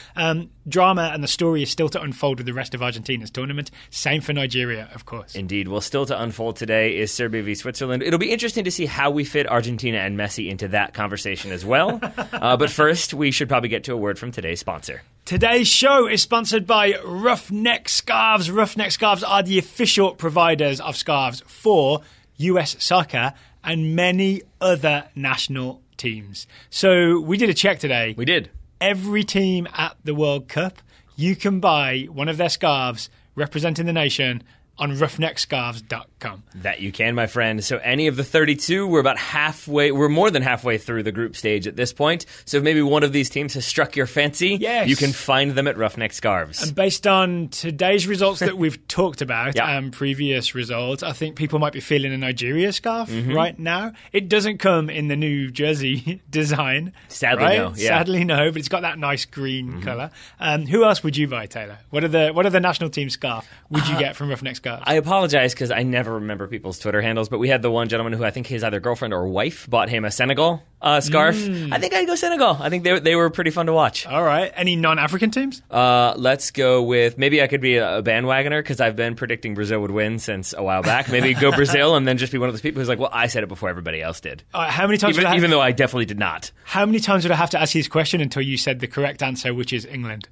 drama, and the story is still to unfold with the rest of Argentina's tournament. Same for Nigeria, of course. Indeed. Well, still to unfold today is Serbia v Switzerland. It'll be interesting to see how we fit Argentina and Messi into that conversation as well. But first, we should probably get to a word from today's sponsor. Today's show is sponsored by Roughneck Scarves. Roughneck Scarves are the official providers of scarves for US soccer and many other national teams. So we did a check today. We did. Every team at the World Cup, you can buy one of their scarves representing the nation on RUFFNECKSCARVES.com. That you can, my friend. So any of the 32, we're more than halfway through the group stage at this point. So if maybe one of these teams has struck your fancy, you can find them at Roughneck Scarves. And based on today's results that we've talked about and previous results, I think people might be feeling a Nigeria scarf right now. It doesn't come in the New Jersey design. Sadly, no. Sadly, no, but it's got that nice green colour. Who else would you buy, Taylor? What are the national team scarf would you get from Roughneck Scarves? I apologize because I never remember people's Twitter handles, but we had the one gentleman who I think his either girlfriend or wife bought him a Senegal scarf. I think I'd go Senegal. I think they were pretty fun to watch. All right. Any non-African teams? Let's go with, maybe I could be a bandwagoner because I've been predicting Brazil would win since a while back. Maybe go Brazil and then just be one of those people who's like, well, I said it before everybody else did. How many times even though I definitely did not. How many times would I have to ask you this question until you said the correct answer, which is England?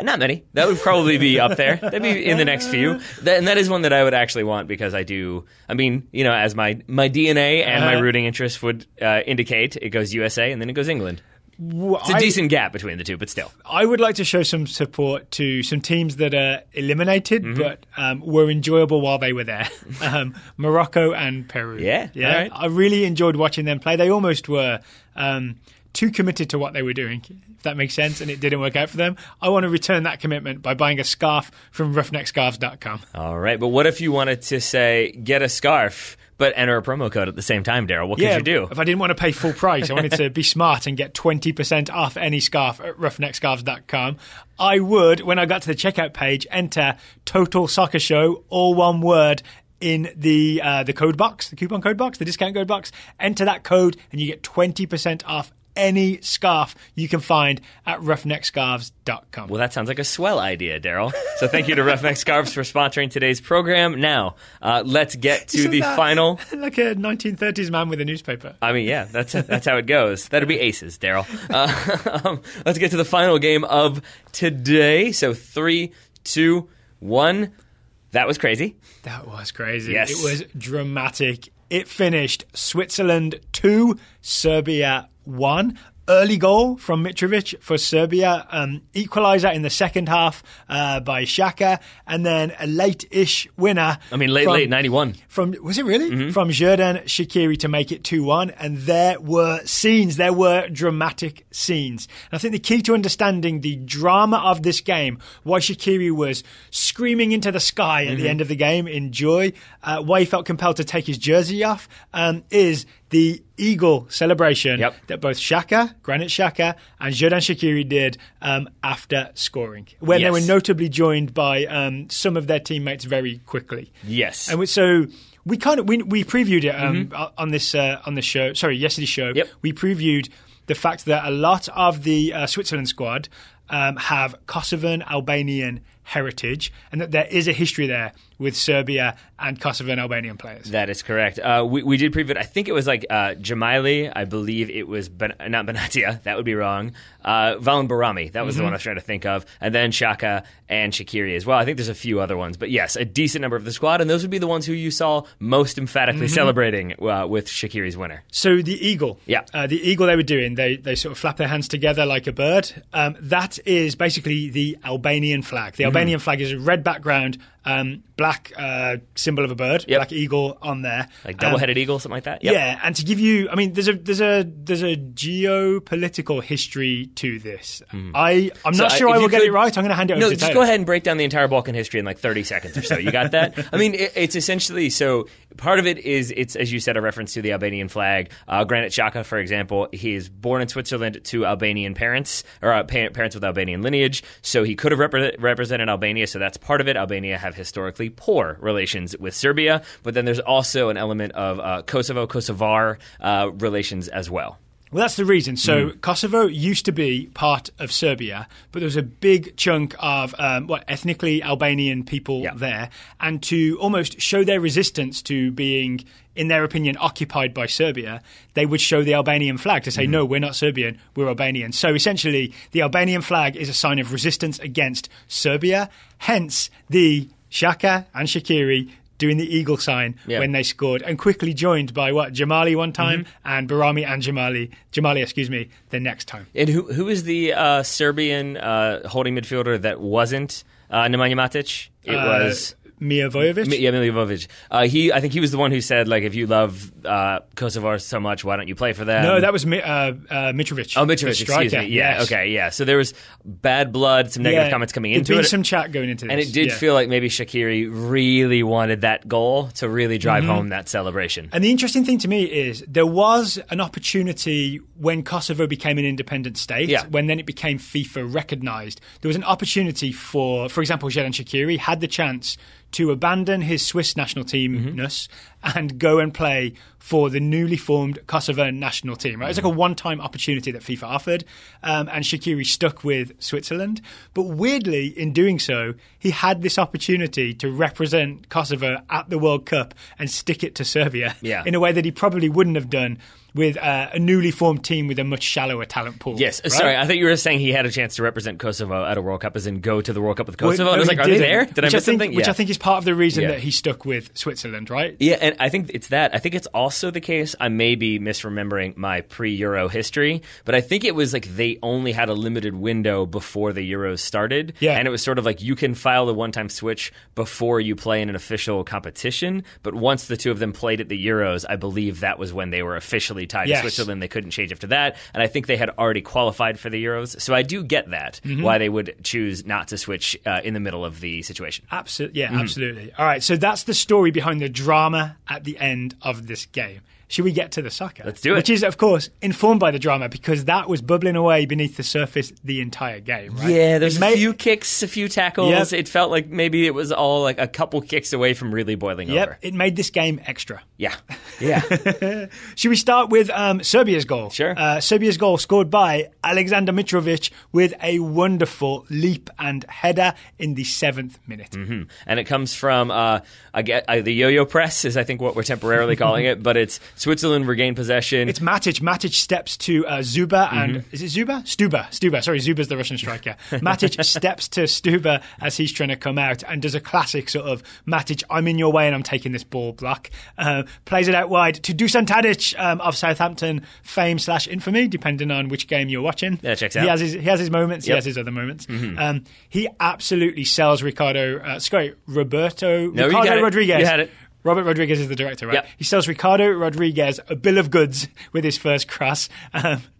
Not many. That would probably be up there. That'd be in the next few. And that is one that I would actually want because as my DNA and my rooting interest would indicate, it goes USA and then it goes England. It's a decent gap between the two, but still. I would like to show some support to some teams that are eliminated, but were enjoyable while they were there. Morocco and Peru. Yeah. All right. I really enjoyed watching them play. They almost were... too committed to what they were doing, if that makes sense, and it didn't work out for them. I want to return that commitment by buying a scarf from RUFFNECKSCARVES.com. All right, but what if you wanted to say, get a scarf, but enter a promo code at the same time, Daryl? What could you do? If I didn't want to pay full price, I wanted to be smart and get 20% off any scarf at RUFFNECKSCARVES.com, I would, when I got to the checkout page, enter Total Soccer Show, all one word, in the code box, the coupon code box, the discount code box. Enter that code and you get 20% off any scarf you can find at RUFFNECKSCARVES.com. Well, that sounds like a swell idea, Daryl. So thank you to Roughneck Scarves for sponsoring today's program. Now, let's get to the final... Like a 1930s man with a newspaper. I mean, yeah, that's how it goes. That'd be aces, Daryl. Let's get to the final game of today. So 3, 2, 1... That was crazy. That was crazy. Yes. It was dramatic. It finished Switzerland 2, Serbia 1. early goal from Mitrovic for Serbia, equaliser in the second half by Xhaka, and then a late-ish winner. Late 91. Was it really? Mm-hmm. From Xherdan Shaqiri to make it 2-1, and there were dramatic scenes. And I think the key to understanding the drama of this game, why Shaqiri was screaming into the sky at the end of the game in joy, why he felt compelled to take his jersey off, is the eagle celebration that both Granit Xhaka, and Xherdan Shaqiri did after scoring, when they were notably joined by some of their teammates very quickly. Yes. And so we previewed it on this show. Sorry, yesterday's show. Yep. We previewed the fact that a lot of the Switzerland squad have Kosovan Albanian heritage, and that there is a history there with Serbia and Kosovan Albanian players. That is correct. We did preview it. I think it was Jamali. I believe it was not Benatia. That would be wrong. Valan Barami. That was the one I was trying to think of. And then Xhaka and Shaqiri as well. I think there's a few other ones. But yes, a decent number of the squad. And those would be the ones who you saw most emphatically celebrating with Shaqiri's winner. So the eagle. Yeah. The eagle they were doing, they sort of flap their hands together like a bird. That is basically the Albanian flag. The Albanian flag is a red background, black symbol of a bird, black eagle on there, like double-headed eagle, something like that. Yep. Yeah, and to give you, there's a geopolitical history to this. I'm not sure I will get it right. I'm going to hand it over to Taylor. Just go ahead and break down the entire Balkan history in like 30 seconds or so. You got that? It's essentially, so part of it is, it's, as you said, a reference to the Albanian flag. Granit Xhaka, for example, he is born in Switzerland to Albanian parents, or parents with Albanian lineage, so he could have represented Albania, so that's part of it. Albania have historically poor relations with Serbia, but then there's also an element of Kosovar relations as well. Well, that's the reason. So Kosovo used to be part of Serbia, but there was a big chunk of ethnically Albanian people there. And to almost show their resistance to being, in their opinion, occupied by Serbia, they would show the Albanian flag to say, no, we're not Serbian, we're Albanian. So essentially, the Albanian flag is a sign of resistance against Serbia, hence the Xhaka and Shaqiri doing the eagle sign when they scored, and quickly joined by Jamali one time and Barami and Jamali, the next time. And who is the Serbian holding midfielder that wasn't Nemanja Matic? It was Milivojevic? Milivojevic. I think he was the one who said, like, if you love Kosovo so much, why don't you play for them? No, that was Mitrovic. Oh, Mitrovic, excuse me. Yeah, yes. Okay, yeah. So there was bad blood, some negative comments coming into it. There'd been some chat going into this. And it did feel like maybe Shaqiri really wanted that goal to really drive home that celebration. And the interesting thing to me is there was an opportunity when Kosovo became an independent state, when then it became FIFA recognised. There was an opportunity for example, Xherdan Shaqiri had the chance to abandon his Swiss national teamness and go and play for the newly formed Kosovo national team. Right? It was like a one-time opportunity that FIFA offered, and Shaqiri stuck with Switzerland. But weirdly, in doing so, he had this opportunity to represent Kosovo at the World Cup and stick it to Serbia in a way that he probably wouldn't have done with a newly formed team with a much shallower talent pool. Yes, right? Sorry, I thought you were saying he had a chance to represent Kosovo at a World Cup, as in go to the World Cup with Kosovo. I was like, are they there? Did I miss something? Which I think is part of the reason that he stuck with Switzerland, right? Yeah, and I think it's that. I think it's also the case, I may be misremembering my pre-Euro history, but I think it was like they only had a limited window before the Euros started. Yeah. And it was sort of like you can file a one-time switch before you play in an official competition, but once the two of them played at the Euros, I believe that was when they were officially tied to Switzerland. They couldn't change after that, and I think they had already qualified for the Euros, so I do get that, why they would choose not to switch in the middle of the situation. Absolutely, absolutely. All right, so that's the story behind the drama at the end of this game. Should we get to the soccer? Let's do it. Which is, of course, informed by the drama, because that was bubbling away beneath the surface the entire game, right? Yeah, there's a few kicks, a few tackles. It felt like maybe it was all like a couple kicks away from really boiling over. It made this game extra. Yeah. Should we start with Serbia's goal? Sure. Serbia's goal scored by Aleksandar Mitrovic with a wonderful leap and header in the 7th minute. And it comes from the yo-yo press is I think what we're temporarily calling it, but it's Switzerland regained possession. It's Matic. Matic steps to Zuba and is it Zuba? Stuba. Sorry, Zuba's the Russian striker. Matic steps to Stuba as he's trying to come out and does a classic sort of Matic, I'm in your way and I'm taking this ball block. Plays it out wide to Dusan Tadic of Southampton fame / infamy, depending on which game you're watching. Yeah, checks out. He has his moments. Yep. He has his other moments. He absolutely sells Ricardo Rodriguez. You had it. Robert Rodriguez is the director, right? Yep. He sells Ricardo Rodriguez a bill of goods with his first cross.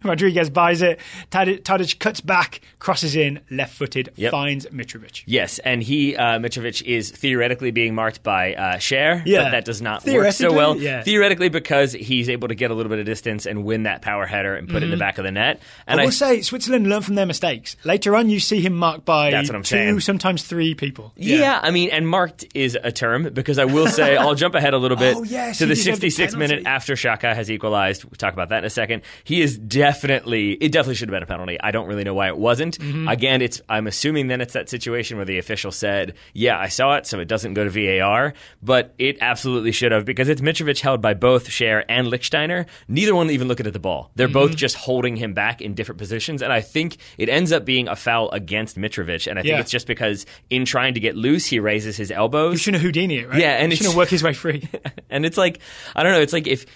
Rodriguez buys it. Tadic cuts back, crosses in, left-footed, finds Mitrovic. Yes, and Mitrovic is theoretically being marked by Cher, but that does not work so well. Yeah. Theoretically, because he's able to get a little bit of distance and win that power header and put it in the back of the net. And I will say, Switzerland learn from their mistakes. Later on, you see him marked by that's what I'm saying. sometimes 3 people. Yeah, I mean, and marked is a term, because I will say, I'll jump ahead a little bit to the 66th minute after Xhaka has equalized. We'll talk about that in a second. It definitely should have been a penalty. I don't really know why it wasn't. Again, I'm assuming then it's that situation where the official said, yeah, I saw it, so it doesn't go to VAR, but it absolutely should have, because it's Mitrovic held by both Cher and Lichtsteiner. Neither one even looking at the ball. They're both just holding him back in different positions, and I think it ends up being a foul against Mitrovic, and I think it's just because in trying to get loose, he raises his elbows. You shouldn't Houdini it, right? Yeah, and he shouldn't work his way free. And it's like, I don't know, it's like if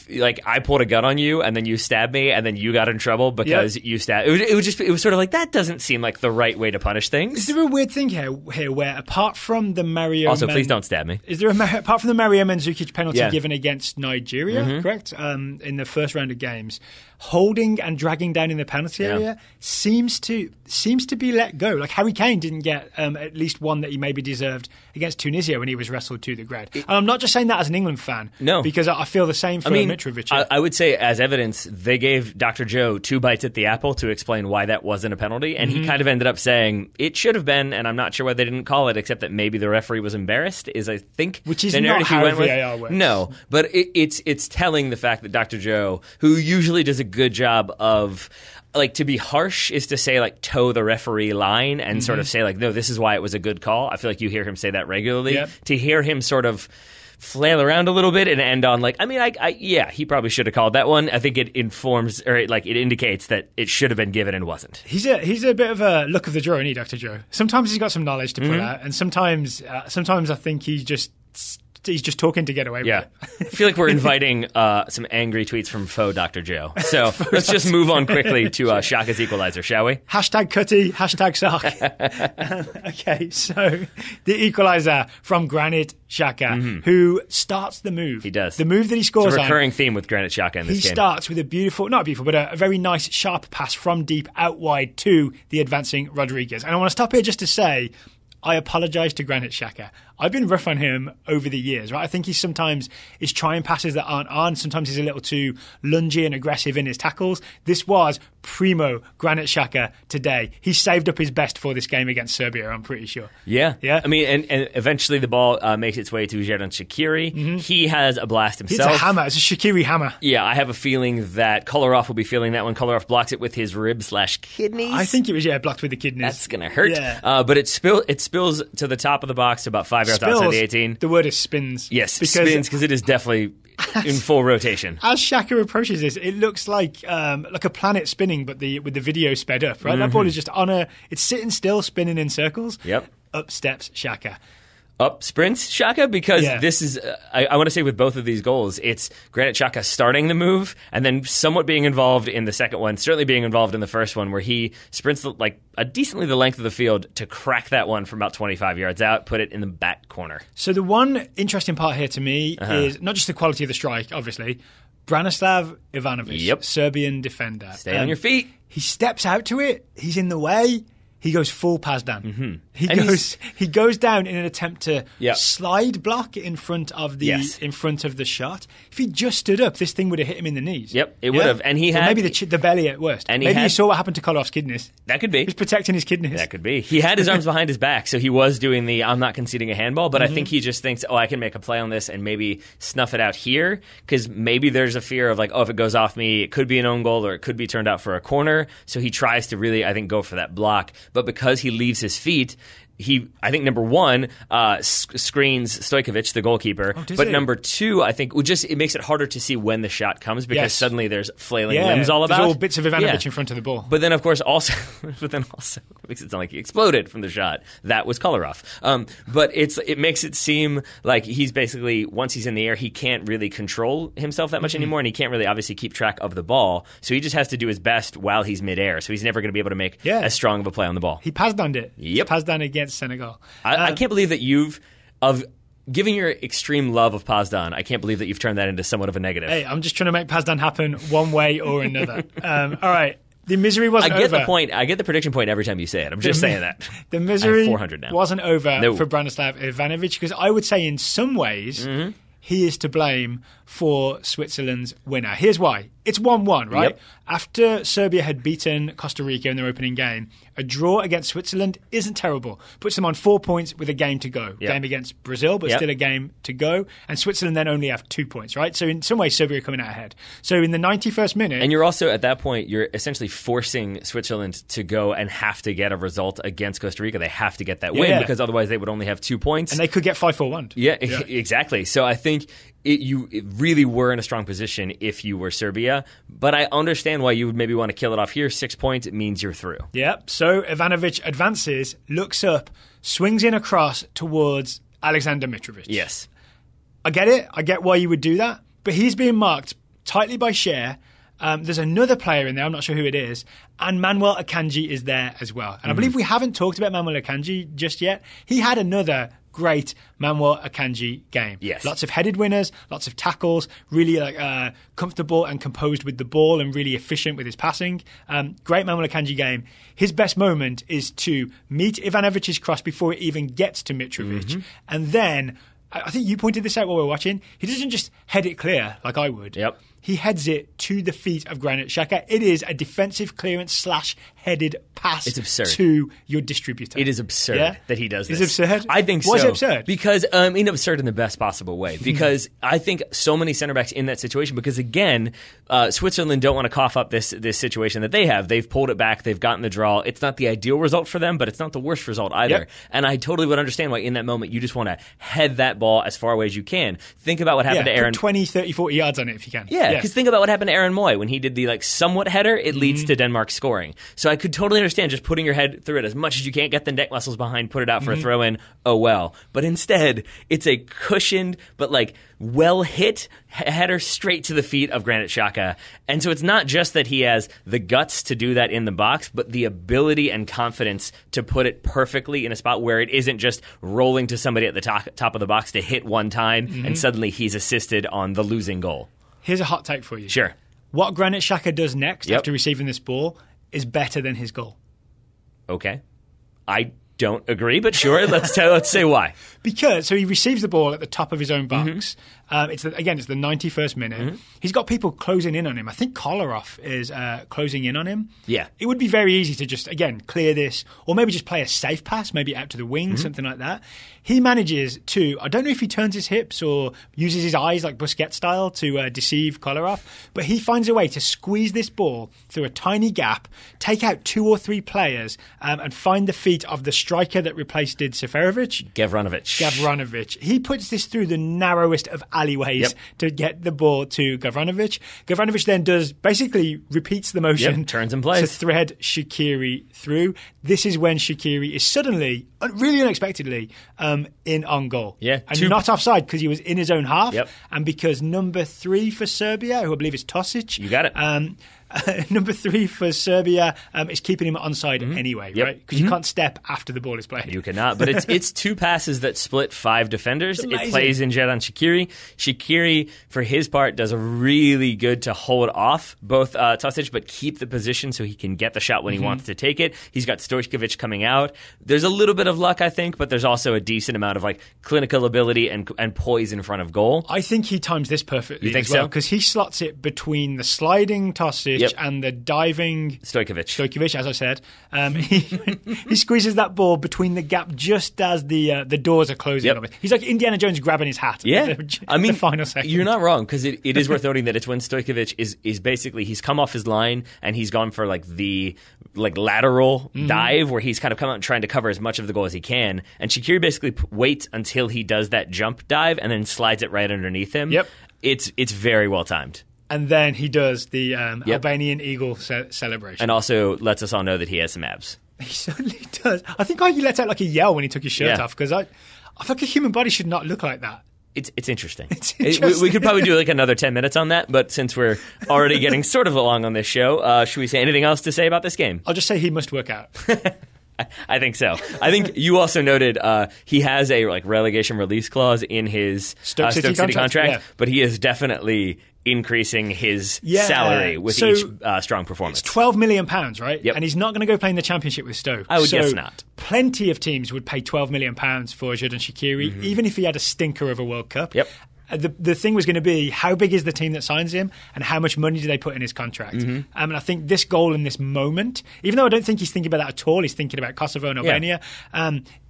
like I pulled a gun on you and then you stabbed me and then you got in trouble because you stabbed, it was sort of like, that doesn't seem like the right way to punish things. Is there a weird thing here where apart from the Mario please don't stab me. Is there apart from the Mario Mandzukic penalty given against Nigeria, correct? In the first round of games, holding and dragging down in the penalty area seems to be let go. Like Harry Kane didn't get at least one that he maybe deserved against Tunisia when he was wrestled to the ground. And I'm not just saying that as an England fan, because I feel the same for Mitrovic. I would say as evidence, they gave Dr. Joe 2 bites at the apple to explain why that wasn't a penalty, and he kind of ended up saying it should have been, and I'm not sure why they didn't call it, except that maybe the referee was embarrassed. Which is not how VAR works. No, but it's telling the fact that Dr. Joe, who usually does a good job of, like, to be harsh is to say, like, toe the referee line and sort of say, like, no, this is why it was a good call. I feel like you hear him say that regularly. Yep. To hear him sort of flail around a little bit and end on, like, I mean, he probably should have called that one. I think it informs, or it indicates that it should have been given and wasn't. He's a bit of a luck of the draw, isn't he, Dr. Joe? Sometimes he's got some knowledge to put out, and sometimes I think he's just talking to get away with it. I feel like we're inviting some angry tweets from faux Dr. Joe. So let's just move on quickly to Xhaka's equalizer, shall we? #Cutty, #Sark. Okay, so the equalizer from Granit Xhaka, who starts the move. He does. The move that he scores on. It's a recurring theme with Granit Xhaka in this game. He starts with a very nice, sharp pass from deep out wide to the advancing Rodriguez. And I want to stop here just to say, I apologise to Granit Xhaka. I've been rough on him over the years, right? I think he sometimes is trying passes that aren't on. Sometimes he's a little too lungy and aggressive in his tackles. This was primo Granit Xhaka today. He saved up his best for this game against Serbia, I'm pretty sure. Yeah. I mean, and eventually the ball makes its way to Xherdan Shaqiri. He has a blast himself. It's a hammer. It's a Shaqiri hammer. Yeah, I have a feeling that Kolarov will be feeling that one. Kolarov blocks it with his rib/kidneys. I think it was, blocked with the kidneys. That's going to hurt. Yeah. But it spills to the top of the box, about 5 yards outside the 18. The word is spins. Yes, spins, because it is definitely in full rotation. As Xhaka approaches this, it looks like a planet spinning, but with the video sped up. Right, that ball is just it's sitting still, spinning in circles. Yep. Up steps Xhaka. Up sprints Xhaka, because this is, I want to say with both of these goals, it's Granit Xhaka starting the move and then somewhat being involved in the second one, certainly being involved in the first one, where he sprints decently the length of the field to crack that one from about 25 yards out, put it in the back corner. So the one interesting part here to me is not just the quality of the strike, obviously. Branislav Ivanovic, Serbian defender. Stay on your feet. He steps out to it. He's in the way. He goes full pass down. He goes down in an attempt to slide block in front of the shot. If he just stood up, this thing would have hit him in the knees. Yep, it would have. And he had maybe the belly at worst. And maybe you saw what happened to Kolorov's kidneys. That could be. He was protecting his kidneys. That could be. He had his arms behind his back, so he was doing the I'm not conceding a handball. But I think he just thinks, I can make a play on this and maybe snuff it out here, because maybe there's a fear of if it goes off me, it could be an own goal or it could be turned out for a corner. So he tries to really, I think, go for that block. But because he leaves his feet, I think number one, screens Stojkovic, the goalkeeper. But number two, I think it makes it harder to see when the shot comes because suddenly there's flailing limbs all about. There's all bits of Ivanovic in front of the ball. But then, of course, also it makes it sound like he exploded from the shot. That was Kolarov. But it makes it seem like he's basically, once he's in the air, he can't really control himself that much anymore, and he can't really obviously keep track of the ball. So he just has to do his best while he's midair. So he's never going to be able to make as strong of a play on the ball. He passed-downed it. Yep. Passed-down against Senegal. I can't believe that given your extreme love of Pazdan, I can't believe that you've turned that into somewhat of a negative. Hey, I'm just trying to make Pazdan happen one way or another. All right. The misery wasn't over. The point. I get the prediction point every time you say it. I'm just saying that. The misery 400 now. wasn't over for Branislav Ivanovic because I would say in some ways he is to blame for Switzerland's winner. Here's why. It's 1-1, right? Yep. After Serbia had beaten Costa Rica in their opening game, a draw against Switzerland isn't terrible. Puts them on 4 points with a game to go. Yep. Game against Brazil, but still a game to go. And Switzerland then only have 2 points, right? So in some ways, Serbia are coming out ahead. So in the 91st minute... And you're also, at that point, you're essentially forcing Switzerland to go and have to get a result against Costa Rica. They have to get that win because otherwise they would only have 2 points. And they could get 5-4-1. Yeah, exactly. So I think you really were in a strong position if you were Serbia, but I understand why you would maybe want to kill it off here. 6 points, it means you're through. Yep. So Ivanovic advances, looks up, swings in across towards Alexander Mitrovic. Yes. I get it. I get why you would do that, but he's being marked tightly by Cher. There's another player in there, I'm not sure who it is, and Manuel Akanji is there as well. And I believe we haven't talked about Manuel Akanji just yet. He had another great Manuel Akanji game. Yes. Lots of headed winners, lots of tackles, really comfortable and composed with the ball and really efficient with his passing. Great Manuel Akanji game. His best moment is to meet Ivanovic's cross before it even gets to Mitrovic. And then, I think you pointed this out while we were watching, he doesn't just head it clear like I would. Yep. He heads it to the feet of Granit Xhaka. It is a defensive clearance / headed pass to your distributor. It is absurd that he does this. Is it absurd? I think so. Why is it absurd? Because, absurd in the best possible way. Because I think so many center backs in that situation, because again, Switzerland don't want to cough up this situation that they have. They've pulled it back. They've gotten the draw. It's not the ideal result for them, but it's not the worst result either. Yep. And I totally would understand why in that moment you just want to head that ball as far away as you can. Think about what happened to Aaron. Put 20, 30, 40 yards on it if you can. Yeah, because think about what happened to Aaron Moy when he did the somewhat header. It leads to Denmark scoring. So I could totally understand just putting your head through it as much as you can't, get the neck muscles behind, put it out for a throw in. Oh well. But instead, it's a cushioned but well hit header straight to the feet of Granit Xhaka. And so it's not just that he has the guts to do that in the box, but the ability and confidence to put it perfectly in a spot where it isn't just rolling to somebody at the top of the box to hit one time and suddenly he's assisted on the losing goal. Here's a hot take for you. Sure. What Granit Xhaka does next after receiving this ball is better than his goal. Okay. I don't agree, but sure, let's say why. Because he receives the ball at the top of his own box. It's the 91st minute. He's got people closing in on him. I think Kolarov is closing in on him. Yeah. It would be very easy to just, clear this, or maybe just play a safe pass, maybe out to the wing, something like that. He manages to, I don't know if he turns his hips or uses his eyes like Busquets style to deceive Kolarov, but he finds a way to squeeze this ball through a tiny gap, take out 2 or 3 players, and find the feet of the striker that replaced Seferovic. Gavranovic. He puts this through the narrowest of alleyways to get the ball to Gavranovic. Gavranovic then repeats the motion. Turns and plays. To thread Shaqiri through. This is when Shaqiri is suddenly, really unexpectedly, in on goal. Yeah. And not offside because he was in his own half. And because number 3 for Serbia, who I believe is Tosic. You got it. Number 3 for Serbia is keeping him onside anyway, right? Because you can't step after the ball is played. You cannot. But it's 2 passes that split 5 defenders. It plays in Xherdan Shaqiri. Shaqiri, for his part, does a really good to hold off both Tosic, but keep the position so he can get the shot when he wants to take it. He's got Stojkovic coming out. There's a little bit of luck, I think, but there's also a decent amount of clinical ability and poise in front of goal. I think he times this perfectly. You think so? Because he slots it between the sliding Tosic and the diving Stojkovic, as I said. He squeezes that ball between the gap just as the doors are closing on it. He's like Indiana Jones grabbing his hat. Yeah. The final second. You're not wrong, because it is worth noting that it's when Stojkovic is basically, he's come off his line and he's gone for the like lateral dive where he's kind of come out and trying to cover as much of the goal as he can. And Shaqiri basically waits until he does that jump dive and then slides it right underneath him. Yep. It's very well timed. And then he does the Albanian Eagle celebration. And also lets us all know that he has some abs. He certainly does. I think he let out like a yell when he took his shirt off, because I think a human body should not look like that. It's interesting. It's interesting. We could probably do like another 10 minutes on that, but since we're already getting sort of along on this show, should we say anything else to say about this game? I'll just say he must work out. I think so. I think you also noted he has a like relegation release clause in his Stoke City contract, but he is definitely increasing his salary with each strong performance. It's £12 million, right? Yep. And he's not going to go play in the Championship with Stoke. I would guess not. Plenty of teams would pay £12 million for Xherdan Shaqiri, even if he had a stinker of a World Cup. Yep. The thing was going to be, how big is the team that signs him and how much money do they put in his contract? And I think this goal in this moment, even though I don't think he's thinking about that at all, he's thinking about Kosovo and Albania.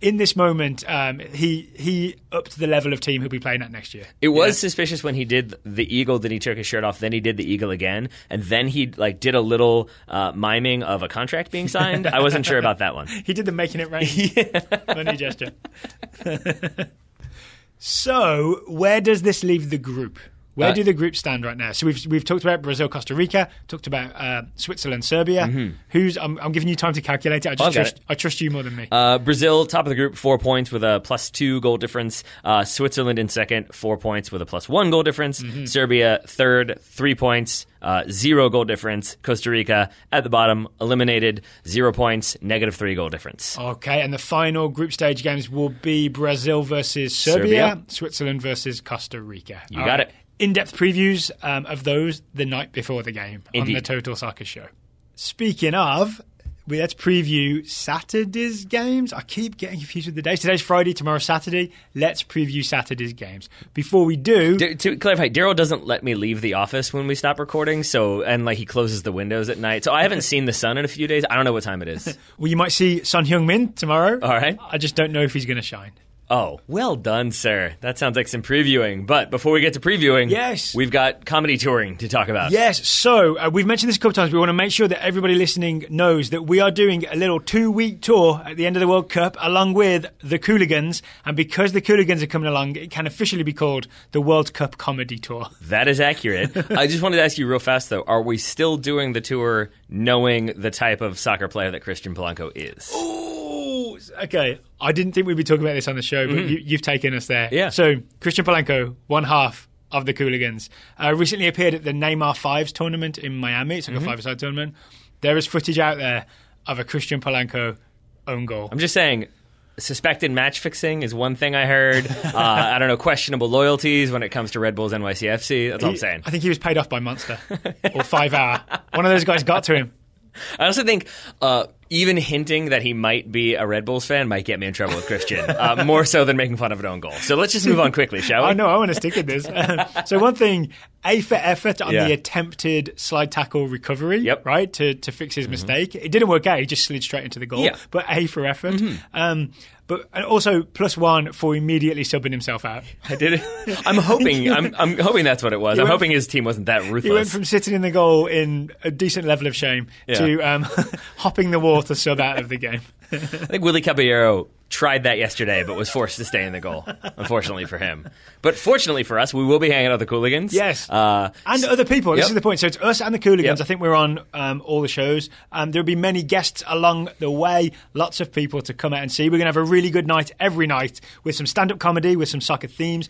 In this moment, he upped the level of team he'll be playing at next year. It was suspicious when he did the eagle, then he took his shirt off, then he did the eagle again, and then he like did a little miming of a contract being signed. I wasn't sure about that one. He did the making it rain money gesture. So, where does this leave the group? Where do the groups stand right now? So we've talked about Brazil, Costa Rica, talked about Switzerland, Serbia. I'm giving you time to calculate it. I trust you more than me. Brazil, top of the group, 4 points with a +2 goal difference. Switzerland in second, 4 points with a +1 goal difference. Serbia third, 3 points, 0 goal difference. Costa Rica at the bottom, eliminated, 0 points, -3 goal difference. Okay, and the final group stage games will be Brazil versus Serbia. Switzerland versus Costa Rica. You got it. In-depth previews of those the night before the game on the Total Soccer Show. Speaking of, let's preview Saturday's games. I keep getting confused with the days. Today's Friday, tomorrow's Saturday. Let's preview Saturday's games. Before we do... To clarify, Daryl doesn't let me leave the office when we stop recording, and he closes the windows at night. So I haven't seen the sun in a few days. I don't know what time it is. Well, you might see Son Heung-min tomorrow. All right. I just don't know if he's going to shine. Oh, well done, sir. That sounds like some previewing. But before we get to previewing, we've got comedy touring to talk about. Yes, so we've mentioned this a couple of times. We want to make sure that everybody listening knows that we are doing a little 2-week tour at the end of the World Cup along with the Cooligans. And because the Cooligans are coming along, it can officially be called the World Cup Comedy Tour. That is accurate. I just wanted to ask you real fast, though. Are we still doing the tour knowing the type of soccer player that Christian Polanco is? Ooh, okay. I didn't think we'd be talking about this on the show, but you've taken us there. Yeah. So, Christian Polanco, one half of the Cooligans, recently appeared at the Neymar Fives tournament in Miami. It's like a five-a-side tournament. There is footage out there of a Christian Polanco own goal. I'm just saying, suspected match fixing is one thing I heard. I don't know, questionable loyalties when it comes to Red Bull's NYCFC. That's all I'm saying. I think he was paid off by Monster or 5 Hour. One of those guys got to him. I also think even hinting that he might be a Red Bulls fan might get me in trouble with Christian, more so than making fun of an own goal. So let's just move on quickly, shall we? I know, I want to stick with this. So one thing, A for effort on the attempted slide tackle recovery, right, to fix his mistake. It didn't work out, he just slid straight into the goal, but A for effort. And also +1 for immediately subbing himself out. I did it. I'm hoping that's what it was. I'm hoping his team wasn't that ruthless. He went from sitting in the goal in a decent level of shame to hopping the wall to sub out of the game. I think Willy Caballero tried that yesterday, but was forced to stay in the goal, unfortunately for him. But fortunately for us, we will be hanging out with the Cooligans. Yes. And other people. This is the point. So it's us and the Cooligans. I think we're on all the shows. There'll be many guests along the way. Lots of people to come out and see. We're going to have a really good night every night with some stand-up comedy, with some soccer themes.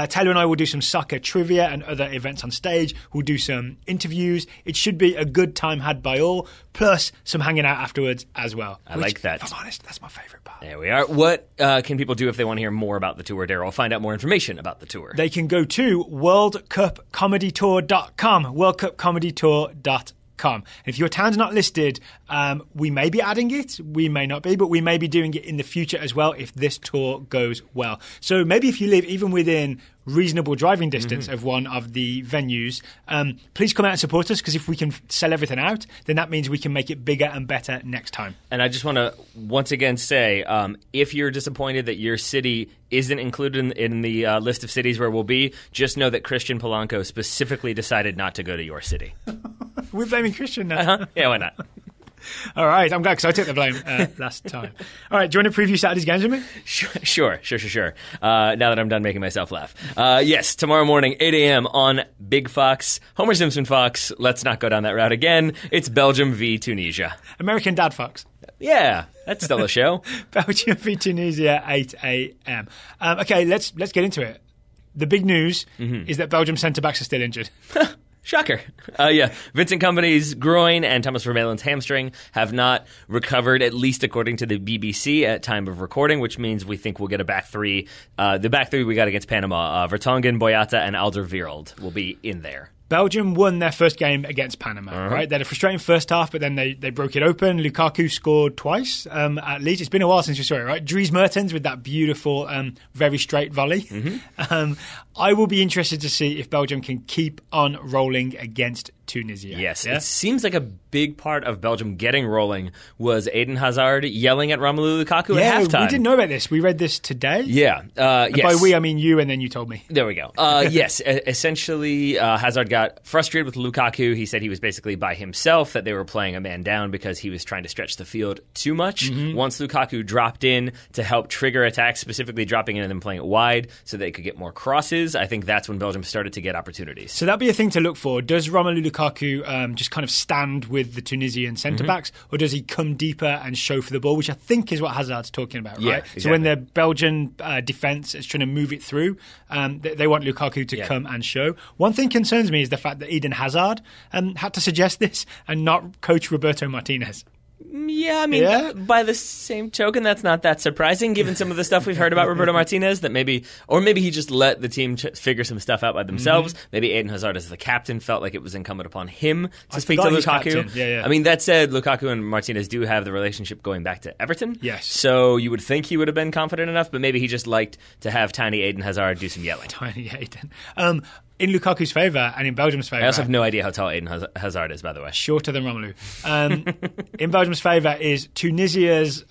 Taylor and I will do some soccer trivia and other events on stage. We'll do some interviews. It should be a good time had by all, plus some hanging out afterwards as well. I like that. If I'm honest, that's my favourite part. There we are. What can people do if they want to hear more about the tour, Daryl? Find out more information about the tour. They can go to worldcupcomedytour.com, worldcupcomedytour.com. And if your town's not listed, we may be adding it, we may not be, but we may be doing it in the future as well if this tour goes well. So maybe if you live even within reasonable driving distance of one of the venues, please come out and support us, because if we can sell everything out, then that means we can make it bigger and better next time. And I just want to once again say, if you're disappointed that your city isn't included in the list of cities where we'll be, just know that Christian Polanco specifically decided not to go to your city. We're blaming Christian now. Yeah, why not? All right, I'm glad because I took the blame last time. All right, do you want to preview Saturday's games with me? Sure. Now that I'm done making myself laugh. Yes, tomorrow morning, 8 a.m. on Big Fox, Homer Simpson Fox. Let's not go down that route again. It's Belgium v. Tunisia. American Dad Fox. Yeah, that's still a show. Belgium v. Tunisia, 8 a.m. Okay, let's get into it. The big news is that Belgium centre-backs are still injured. Shocker. Vincent Kompany's groin and Thomas Vermeulen's hamstring have not recovered, at least according to the BBC at time of recording, which means we think we'll get a back three. The back three we got against Panama, Vertonghen, Boyata, and Alderweireld will be in there. Belgium won their first game against Panama, right? They had a frustrating first half, but then they broke it open. Lukaku scored twice at least. It's been a while since we saw it, right? Dries Mertens with that beautiful, very straight volley. I will be interested to see if Belgium can keep on rolling against Tunisia. Yes, it seems like a big part of Belgium getting rolling was Eden Hazard yelling at Romelu Lukaku at halftime. We didn't know about this. We read this today. Yeah. Yes. By we, I mean you, and then you told me. There we go. Yes, essentially Hazard got frustrated with Lukaku. He said he was basically by himself, that they were playing a man down because he was trying to stretch the field too much. Once Lukaku dropped in to help trigger attacks, specifically dropping in and then playing it wide so they could get more crosses, I think that's when Belgium started to get opportunities. So that'd be a thing to look for. Does Romelu Lukaku just kind of stand with the Tunisian centre-backs, or does he come deeper and show for the ball, which I think is what Hazard's talking about, right? Yeah, exactly. So when the Belgian defence is trying to move it through, they want Lukaku to come and show. One thing concerns me is the fact that Eden Hazard had to suggest this and not coach Roberto Martinez. Yeah, I mean, by the same token, that's not that surprising, given some of the stuff we've heard about Roberto Martinez, that maybe he just let the team figure some stuff out by themselves. Maybe Eden Hazard, as the captain, felt like it was incumbent upon him to speak to Lukaku. Yeah. I mean, that said, Lukaku and Martinez do have the relationship going back to Everton. Yes. So you would think he would have been confident enough, but maybe he just liked to have tiny Eden Hazard do some yelling. Tiny Eden. In Lukaku's favour and in Belgium's favour. I also have no idea how tall Eden Hazard is, by the way. Shorter than Romelu. In Belgium's favour is Tunisia's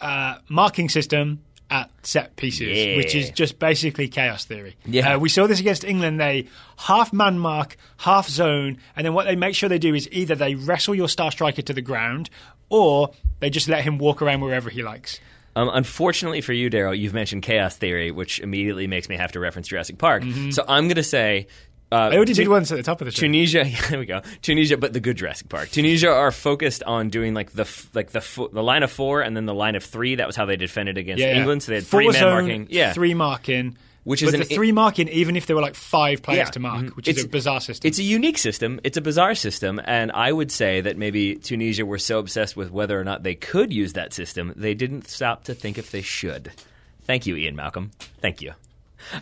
marking system at set pieces, which is just basically chaos theory. We saw this against England. They half man mark, half zone, and then what they make sure they do is either they wrestle your star striker to the ground or they just let him walk around wherever he likes. Unfortunately for you, Daryl, you've mentioned chaos theory, which immediately makes me have to reference Jurassic Park. So I'm going to say... I already did once at the top of the show. Tunisia, there we go. Tunisia, but the good Jurassic Park. Tunisia are focused on doing the line of four and then the line of three. That was how they defended against England. So they had three-man marking. Three marking. Which is three marking, even if there were like five players to mark, which is a bizarre system. It's a unique system. It's a bizarre system. And I would say that maybe Tunisia were so obsessed with whether or not they could use that system, they didn't stop to think if they should. Thank you, Ian Malcolm. Thank you.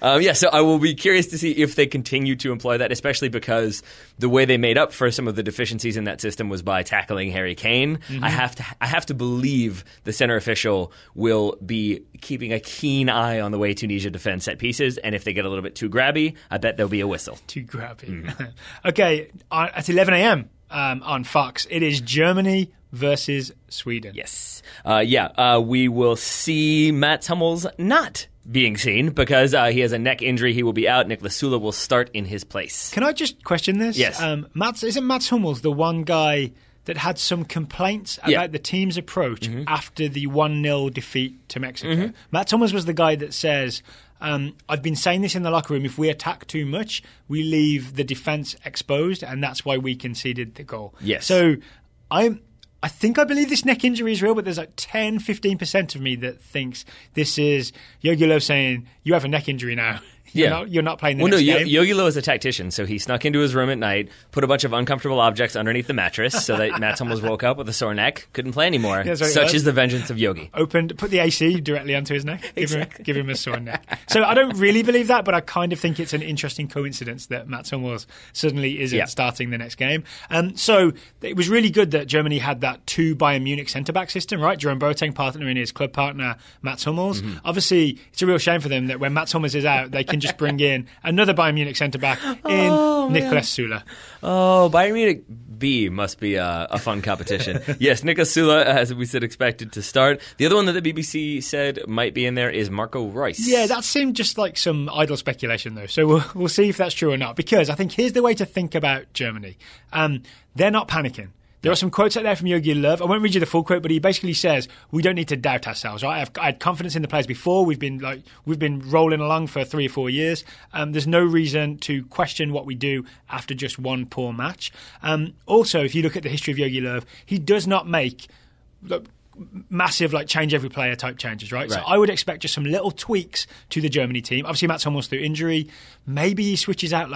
So I will be curious to see if they continue to employ that, especially because the way they made up for some of the deficiencies in that system was by tackling Harry Kane. I have to believe the center official will be keeping a keen eye on the way Tunisia defends set pieces, and if they get a little bit too grabby, I bet there'll be a whistle. Too grabby. Okay, at 11 a.m. On Fox, it is Germany versus Sweden. Yes. We will see Mats Hummels not being seen because he has a neck injury. He will be out. Niklas Süle will start in his place. Can I just question this? Yes. Isn't Mats Hummels the one guy that had some complaints about the team's approach after the 1-0 defeat to Mexico? Mats Hummels was the guy that says, I've been saying this in the locker room, if we attack too much, we leave the defence exposed, and that's why we conceded the goal. Yes. So I think I believe this neck injury is real, but there's like 10-15% of me that thinks this is Jogi Löw saying, you have a neck injury now. You're not playing the next game. Jogi Löw is a tactician, so he snuck into his room at night, put a bunch of uncomfortable objects underneath the mattress so that Mats Hummels woke up with a sore neck, couldn't play anymore. Such is the vengeance of Yogi. Put the AC directly onto his neck, give him a sore neck. So I don't really believe that, but I kind of think it's an interesting coincidence that Mats Hummels suddenly isn't starting the next game. So it was really good that Germany had that 2 Bayern Munich centre-back system, right? Jerome Boateng partnering his club partner, Mats Hummels. Obviously, it's a real shame for them that when Mats Hummels is out, they can just bring in another Bayern Munich centre-back in Niklas Süle. Oh, Bayern Munich B must be a fun competition. Yes, Niklas Süle, as we said, expected to start. The other one that the BBC said might be in there is Marco Reus. Yeah, that seemed just like some idle speculation, though. So we'll see if that's true or not. Because I think here's the way to think about Germany. They're not panicking. There are some quotes out there from Jogi Löw. I won't read you the full quote, but he basically says, we don't need to doubt ourselves, right? I had confidence in the players before. We've been rolling along for 3 or 4 years. There's no reason to question what we do after just one poor match. Also, if you look at the history of Jogi Löw, he does not make massive change every player type changes, right? So I would expect just some little tweaks to the Germany team. Obviously, Mats Hummels through injury. Maybe he switches out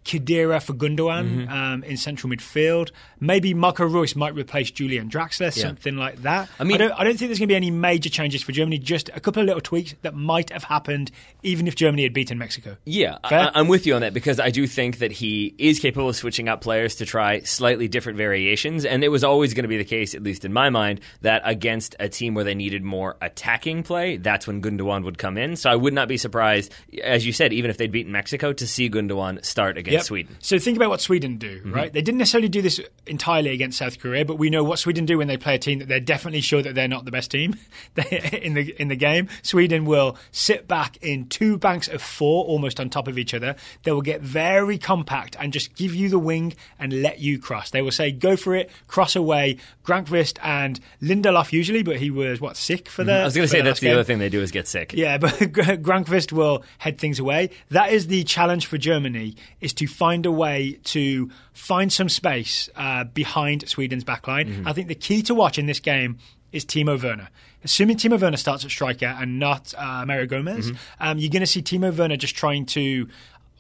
Khedira for Gundogan in central midfield. Maybe Marco Reus might replace Julian Draxler, something like that. I don't think there's going to be any major changes for Germany, just a couple of little tweaks that might have happened even if Germany had beaten Mexico. Yeah, I'm with you on that, because I do think that he is capable of switching out players to try slightly different variations, and it was always going to be the case, at least in my mind, that against a team where they needed more attacking play, that's when Gundogan would come in. So I would not be surprised, as you said, even if they'd beaten Mexico, to see Gundogan start against Sweden. So think about what Sweden do, right? They didn't necessarily do this entirely against South Korea, but we know what Sweden do when they play a team that they're definitely sure that they're not the best team in the game. Sweden will sit back in 2 banks of 4 almost on top of each other. They will get very compact and just give you the wing and let you cross. They will say, go for it, cross away. Grankvist and Lindelof usually, but he was, sick for the... I was going to say that's the other thing they do is get sick. Yeah, but Grankvist will head things away. That is the challenge for Germany, is to find a way to find some space behind Sweden's backline. I think the key to watch in this game is Timo Werner. Assuming Timo Werner starts at striker and not Mario Gomez, you're going to see Timo Werner just trying to...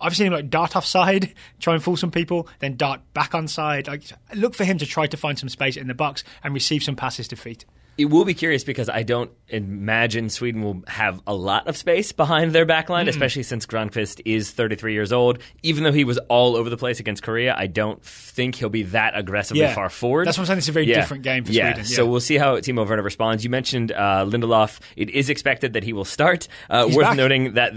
I've seen him dart offside, try and fool some people, then dart back onside. Look for him to try to find some space in the box and receive some passes to feet. It will be curious, because I don't imagine Sweden will have a lot of space behind their backline, especially since Granqvist is 33 years old. Even though he was all over the place against Korea, I don't think he'll be that aggressively far forward. That's what I'm saying. It's a very different game for Sweden. So we'll see how Timo Werner responds. You mentioned Lindelof. It is expected that he will start. Worth back. noting that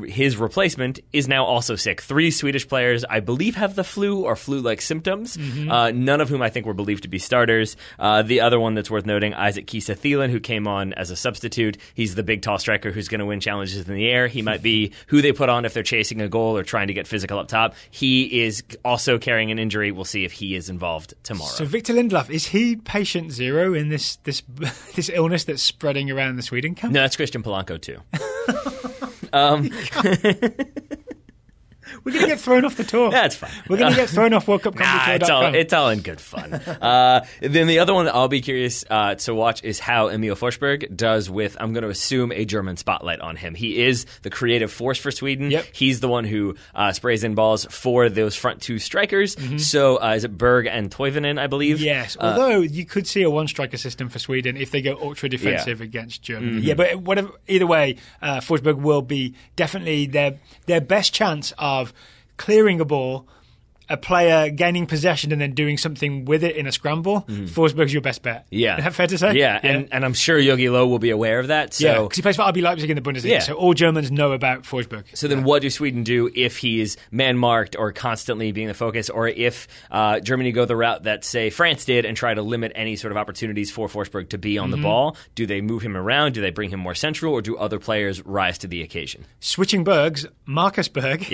his replacement is now also sick. 3 Swedish players, I believe, have the flu or flu-like symptoms, none of whom I think were believed to be starters. The other one that's worth noting, Isaac Kiese-Thielen, who came on as a substitute. He's the big, tall striker who's going to win challenges in the air. He might be who they put on if they're chasing a goal or trying to get physical up top. He is also carrying an injury. We'll see if he is involved tomorrow. So Victor Lindelof, is he patient zero in this illness that's spreading around the Sweden camp? No, that's Christian Polanco too. We're going to get thrown off the tour. That's fine. We're going to get thrown off World Cup. It's all in good fun. Then the other one that I'll be curious to watch is how Emil Forsberg does with, I'm going to assume, a German spotlight on him. He is the creative force for Sweden. Yep. He's the one who sprays in balls for those front 2 strikers. So is it Berg and Toivonen, I believe? Yes, although you could see a one-striker system for Sweden if they go ultra-defensive against Germany. Yeah, but either way, Forsberg will be definitely their best chance of clearing a ball, a player gaining possession and then doing something with it in a scramble. Forsberg's your best bet. Yeah. Is that fair to say? Yeah. And I'm sure Jogi Löw will be aware of that. So. Yeah, because he plays for RB Leipzig in the Bundesliga, so all Germans know about Forsberg. So then what do Sweden do if he's man-marked or constantly being the focus, or if Germany go the route that, say, France did and try to limit any sort of opportunities for Forsberg to be on the ball? Do they move him around? Do they bring him more central, or do other players rise to the occasion? Switching Bergs, Marcus Berg,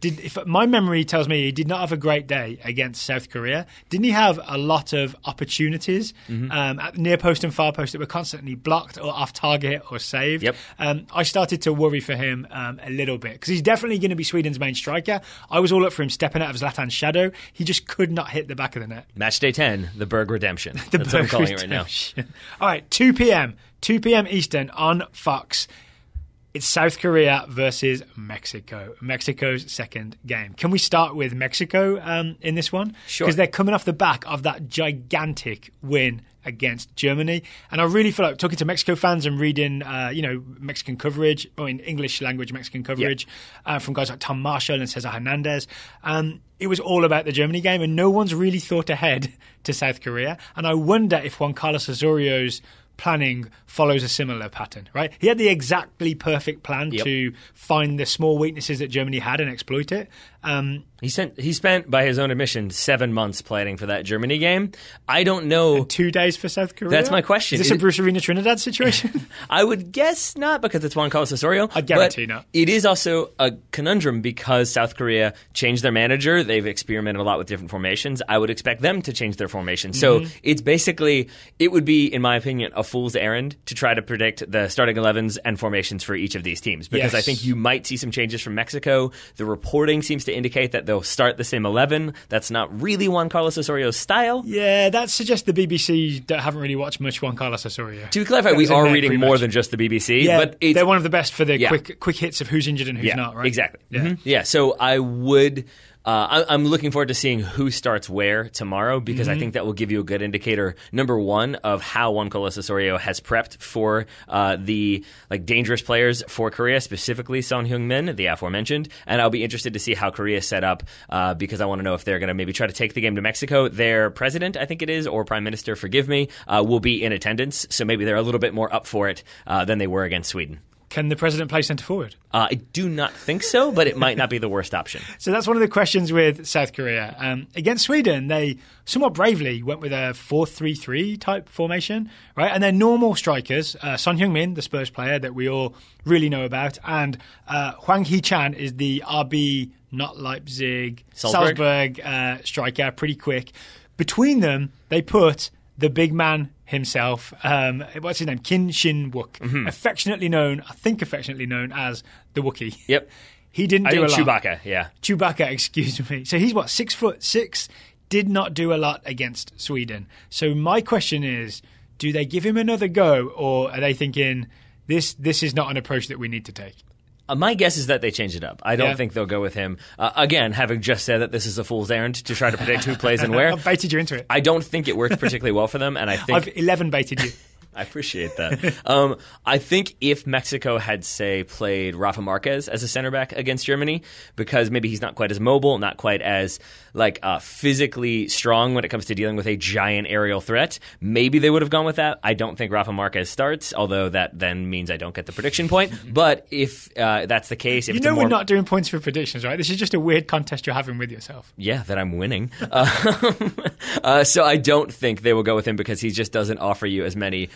if my memory tells me he did not have a great day against South Korea. Didn't he have a lot of opportunities at near post and far post that were constantly blocked or off target or saved? Yep. I started to worry for him a little bit, because he's definitely going to be Sweden's main striker. I was all up for him stepping out of Zlatan's shadow. He just could not hit the back of the net. Match day 10, the Berg redemption. That's what I'm calling it right now. All right, 2 p.m. Eastern on Fox. It's South Korea versus Mexico. Mexico's second game. Can we start with Mexico in this one? Sure. Because they're coming off the back of that gigantic win against Germany. And I really feel like talking to Mexico fans and reading, Mexican coverage, or in English language Mexican coverage from guys like Tom Marshall and Cesar Hernandez. It was all about the Germany game, and no one's really thought ahead to South Korea. And I wonder if Juan Carlos Osorio's planning follows a similar pattern, right? He had the exactly perfect plan to find the small weaknesses that Germany had and exploit it. He spent, by his own admission, 7 months planning for that Germany game. I don't know. And 2 days for South Korea? That's my question. Is this a Bruce Arena Trinidad situation? I would guess not, because it's Juan Carlos Osorio. I guarantee not. It is also a conundrum because South Korea changed their manager. They've experimented a lot with different formations. I would expect them to change their formation. So it's basically, it would be, in my opinion, a fool's errand to try to predict the starting 11s and formations for each of these teams. Because I think you might see some changes from Mexico. The reporting seems to indicate that they'll start the same 11. That's not really Juan Carlos Osorio's style. Yeah, that suggests the BBC haven't really watched much Juan Carlos Osorio. To clarify, we are reading more than just the BBC. Yeah, but they're one of the best for the quick hits of who's injured and who's not, right? Exactly. Yeah, so I would... I'm looking forward to seeing who starts where tomorrow, because I think that will give you a good indicator, number one, of how Juan Carlos Osorio has prepped for the dangerous players for Korea, specifically Son Heung-min, the aforementioned. And I'll be interested to see how Korea is set up, because I want to know if they're going to maybe try to take the game to Mexico. Their president, I think it is, or prime minister, forgive me, will be in attendance. So maybe they're a little bit more up for it than they were against Sweden. Can the president play centre forward? I do not think so, but it might not be the worst option. So that's one of the questions with South Korea. Against Sweden, they somewhat bravely went with a 4-3-3 type formation, right? And their normal strikers, Son Heung-min, the Spurs player that we all really know about, and Hwang Hee-chan is the RB, not Leipzig, Salzburg striker, pretty quick. Between them, they put the big man himself, what's his name? Kim Shin-wook, affectionately known as the Wookiee. Yep. He didn't do a lot. Chewbacca, yeah. Chewbacca, excuse me. So he's 6'6", did not do a lot against Sweden. So my question is, do they give him another go, or are they thinking this is not an approach that we need to take? My guess is that they change it up. I don't think they'll go with him. Again, having just said that this is a fool's errand to try to predict who plays and where. I've baited you into it. I don't think it works particularly well for them, and I think... I've 11 baited you. I appreciate that. I think if Mexico had, say, played Rafa Marquez as a center back against Germany, because maybe he's not quite as mobile, not quite as physically strong when it comes to dealing with a giant aerial threat, maybe they would have gone with that. I don't think Rafa Marquez starts, although that then means I don't get the prediction point. But if that's the case... If we're not doing points for predictions, right? This is just a weird contest you're having with yourself. Yeah, that I'm winning. So I don't think they will go with him because he just doesn't offer you as many...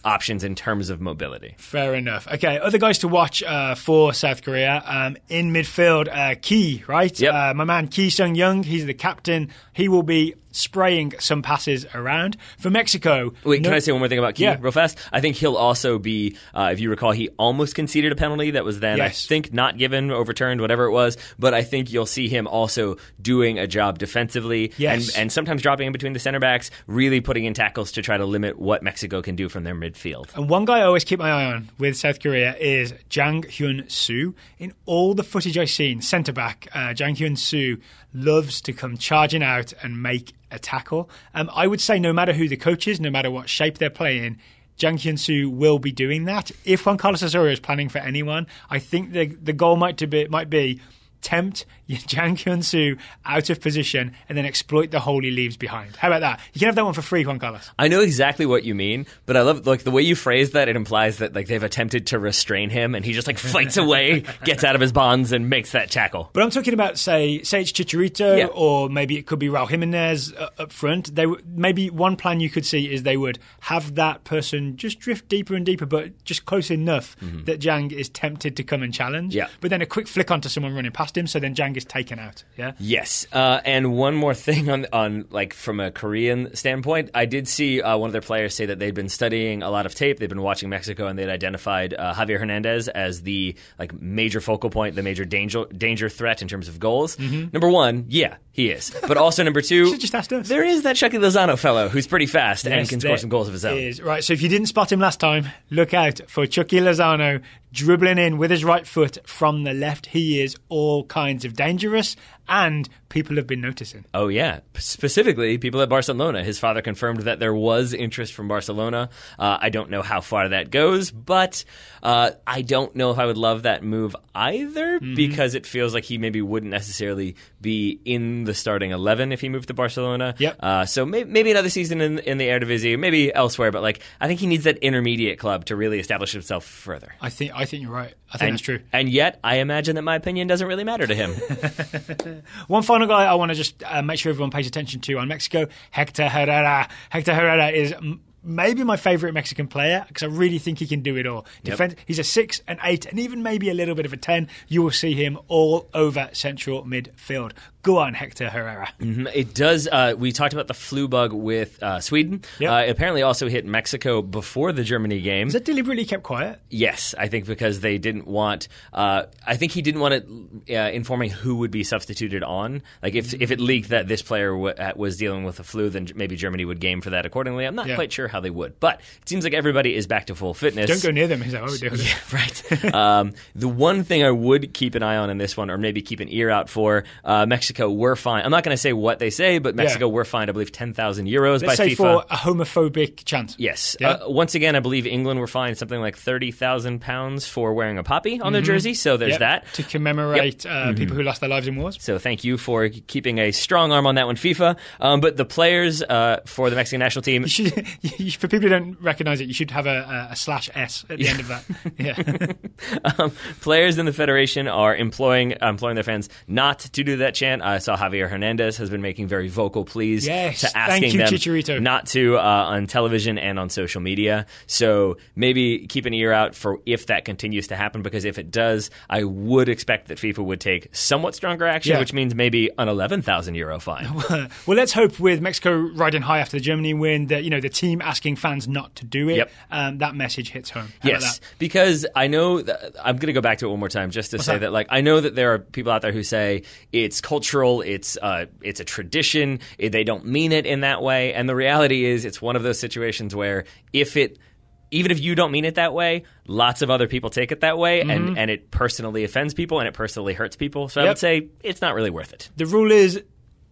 options in terms of mobility. Fair enough. Okay, other guys to watch for South Korea. In midfield, Ki, right? Yep. My man Ki Sung-young, he's the captain. He will be spraying some passes around. For Mexico... Wait, can I say one more thing about Ki real fast? I think he'll also be, if you recall, he almost conceded a penalty that was then, I think, not given, overturned, whatever it was. But I think you'll see him also doing a job defensively and sometimes dropping in between the center backs, really putting in tackles to try to limit what Mexico can do from their midfield. And one guy I always keep my eye on with South Korea is Jang Hyun-soo. In all the footage I've seen, centre-back Jang Hyun-soo loves to come charging out and make a tackle. I would say no matter who the coach is, no matter what shape they're playing, Jang Hyun-soo will be doing that. If Juan Carlos Osorio is planning for anyone, I think the goal might be tempt Jang Hyun-soo out of position and then exploit the hole he leaves behind. How about that? You can have that one for free, Juan Carlos. I know exactly what you mean, but I love the way you phrase that. It implies that they've attempted to restrain him and he just fights away, gets out of his bonds and makes that tackle. But I'm talking about, say it's Chicharito or maybe it could be Raul Jimenez up front. Maybe one plan you could see is they would have that person just drift deeper and deeper, but just close enough that Jang is tempted to come and challenge. Yeah. But then a quick flick onto someone running past him, so then Jang is taken out. Yeah. Yes. And one more thing on from a Korean standpoint, I did see one of their players say that they'd been studying a lot of tape. They'd been watching Mexico, and they'd identified Javier Hernandez as the major focal point, the major danger threat in terms of goals. Number one, yeah, he is. But also number two, you should just asked us. There is that Chucky Lozano fellow who's pretty fast and can score some goals of his own. Is. Right. So if you didn't spot him last time, look out for Chucky Lozano dribbling in with his right foot from the left. He is all kinds of dangerous and people have been noticing. Oh, yeah. Specifically, people at Barcelona. His father confirmed that there was interest from Barcelona. I don't know how far that goes, but I don't know if I would love that move either, because it feels like he maybe wouldn't necessarily be in the starting 11 if he moved to Barcelona. Yep. So maybe another season in the Eredivisie, maybe elsewhere, but like I think he needs that intermediate club to really establish himself further. I think you're right. I think that's true. And yet, I imagine that my opinion doesn't really matter to him. One final guy I want to just make sure everyone pays attention to on Mexico, Hector Herrera. Hector Herrera is maybe my favourite Mexican player because I really think he can do it all. Defense, he's a 6, an 8, and even maybe a little bit of a 10. You will see him all over central midfield. Go on, Hector Herrera. It does. We talked about the flu bug with Sweden. Yep. It apparently also hit Mexico before the Germany game. Is that deliberately kept quiet? Yes, I think because they didn't want. I think he didn't want it informing who would be substituted on. Like if it leaked that this player was dealing with the flu, then maybe Germany would game for that accordingly. I'm not quite sure how they would, but it seems like everybody is back to full fitness. Don't go near them. Is that what we're doing? Yeah, right. The one thing I would keep an eye on in this one, or maybe keep an ear out for, Mexico were fined. I'm not going to say what they say, but Mexico were fined, I believe, 10,000 euros by FIFA. Let's say for a homophobic chant. Yes. Yeah. Once again, I believe England were fined something like £30,000 for wearing a poppy on their jersey, so there's that. To commemate people who lost their lives in wars. So thank you for keeping a strong arm on that one, FIFA. But the players for the Mexican national team... For people who don't recognise it, you should have a /S at the end of that. Yeah. Players in the federation are employing their fans not to do that chant. I saw Javier Hernandez has been making very vocal pleas to asking them Chicharito. not to on television and on social media. So maybe keep an ear out for if that continues to happen, because if it does, I would expect that FIFA would take somewhat stronger action, which means maybe an €11,000 fine. Well, let's hope with Mexico riding high after the Germany win that the team asking fans not to do it, that message hits home. Yes, because I know I'm going to go back to it one more time just to say that like I know that there are people out there who say it's cultural, it's a tradition, they don't mean it in that way, and the reality is it's one of those situations where even if you don't mean it that way, lots of other people take it that way, and it personally offends people and it personally hurts people. So I would say it's not really worth it. The rule is,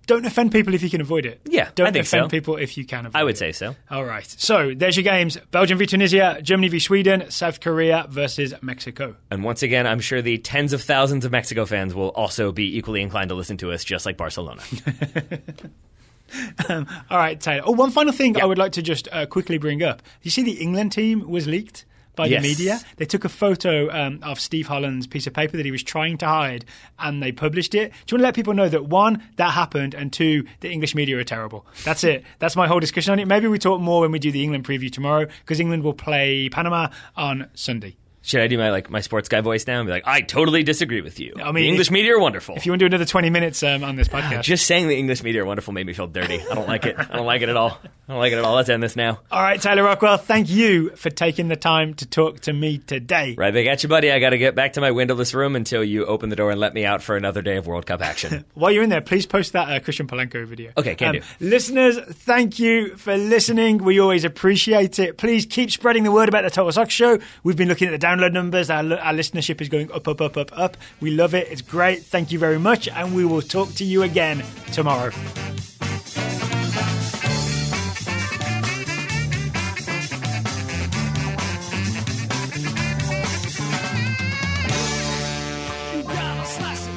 don't offend people if you can avoid it. Yeah, don't I think offend people if you can avoid it. I would say so. All right. So there's your games. Belgium v Tunisia, Germany v Sweden, South Korea versus Mexico. And once again, I'm sure the tens of thousands of Mexico fans will also be equally inclined to listen to us, just like Barcelona. All right, Taylor. Oh, one final thing I would like to just quickly bring up. You see the England team was leaked by the media. They took a photo of Steve Holland's piece of paper that he was trying to hide, and they published it. Do you want to let people know that, one, that happened, and two, the English media are terrible? That's it. That's my whole discussion on it. Maybe we talk more when we do the England preview tomorrow, because England will play Panama on Sunday. Should I do my sports guy voice now and be like, I totally disagree with you. I mean, the English media are wonderful. If you want to do another 20 minutes on this podcast. Just saying the English media are wonderful made me feel dirty. I don't like it. I don't like it at all. I don't like it at all. Let's end this now. All right, Taylor Rockwell, thank you for taking the time to talk to me today. Right back at you, buddy. I got to get back to my windowless room until you open the door and let me out for another day of World Cup action. While you're in there, please post that Christian Polenko video. Okay, can do. Listeners, thank you for listening. We always appreciate it. Please keep spreading the word about the Total Soccer Show. We've been looking at the download numbers. Our listenership is going up, up, up, up, up. We love it. It's great. Thank you very much. And we will talk to you again tomorrow. You gotta slice it.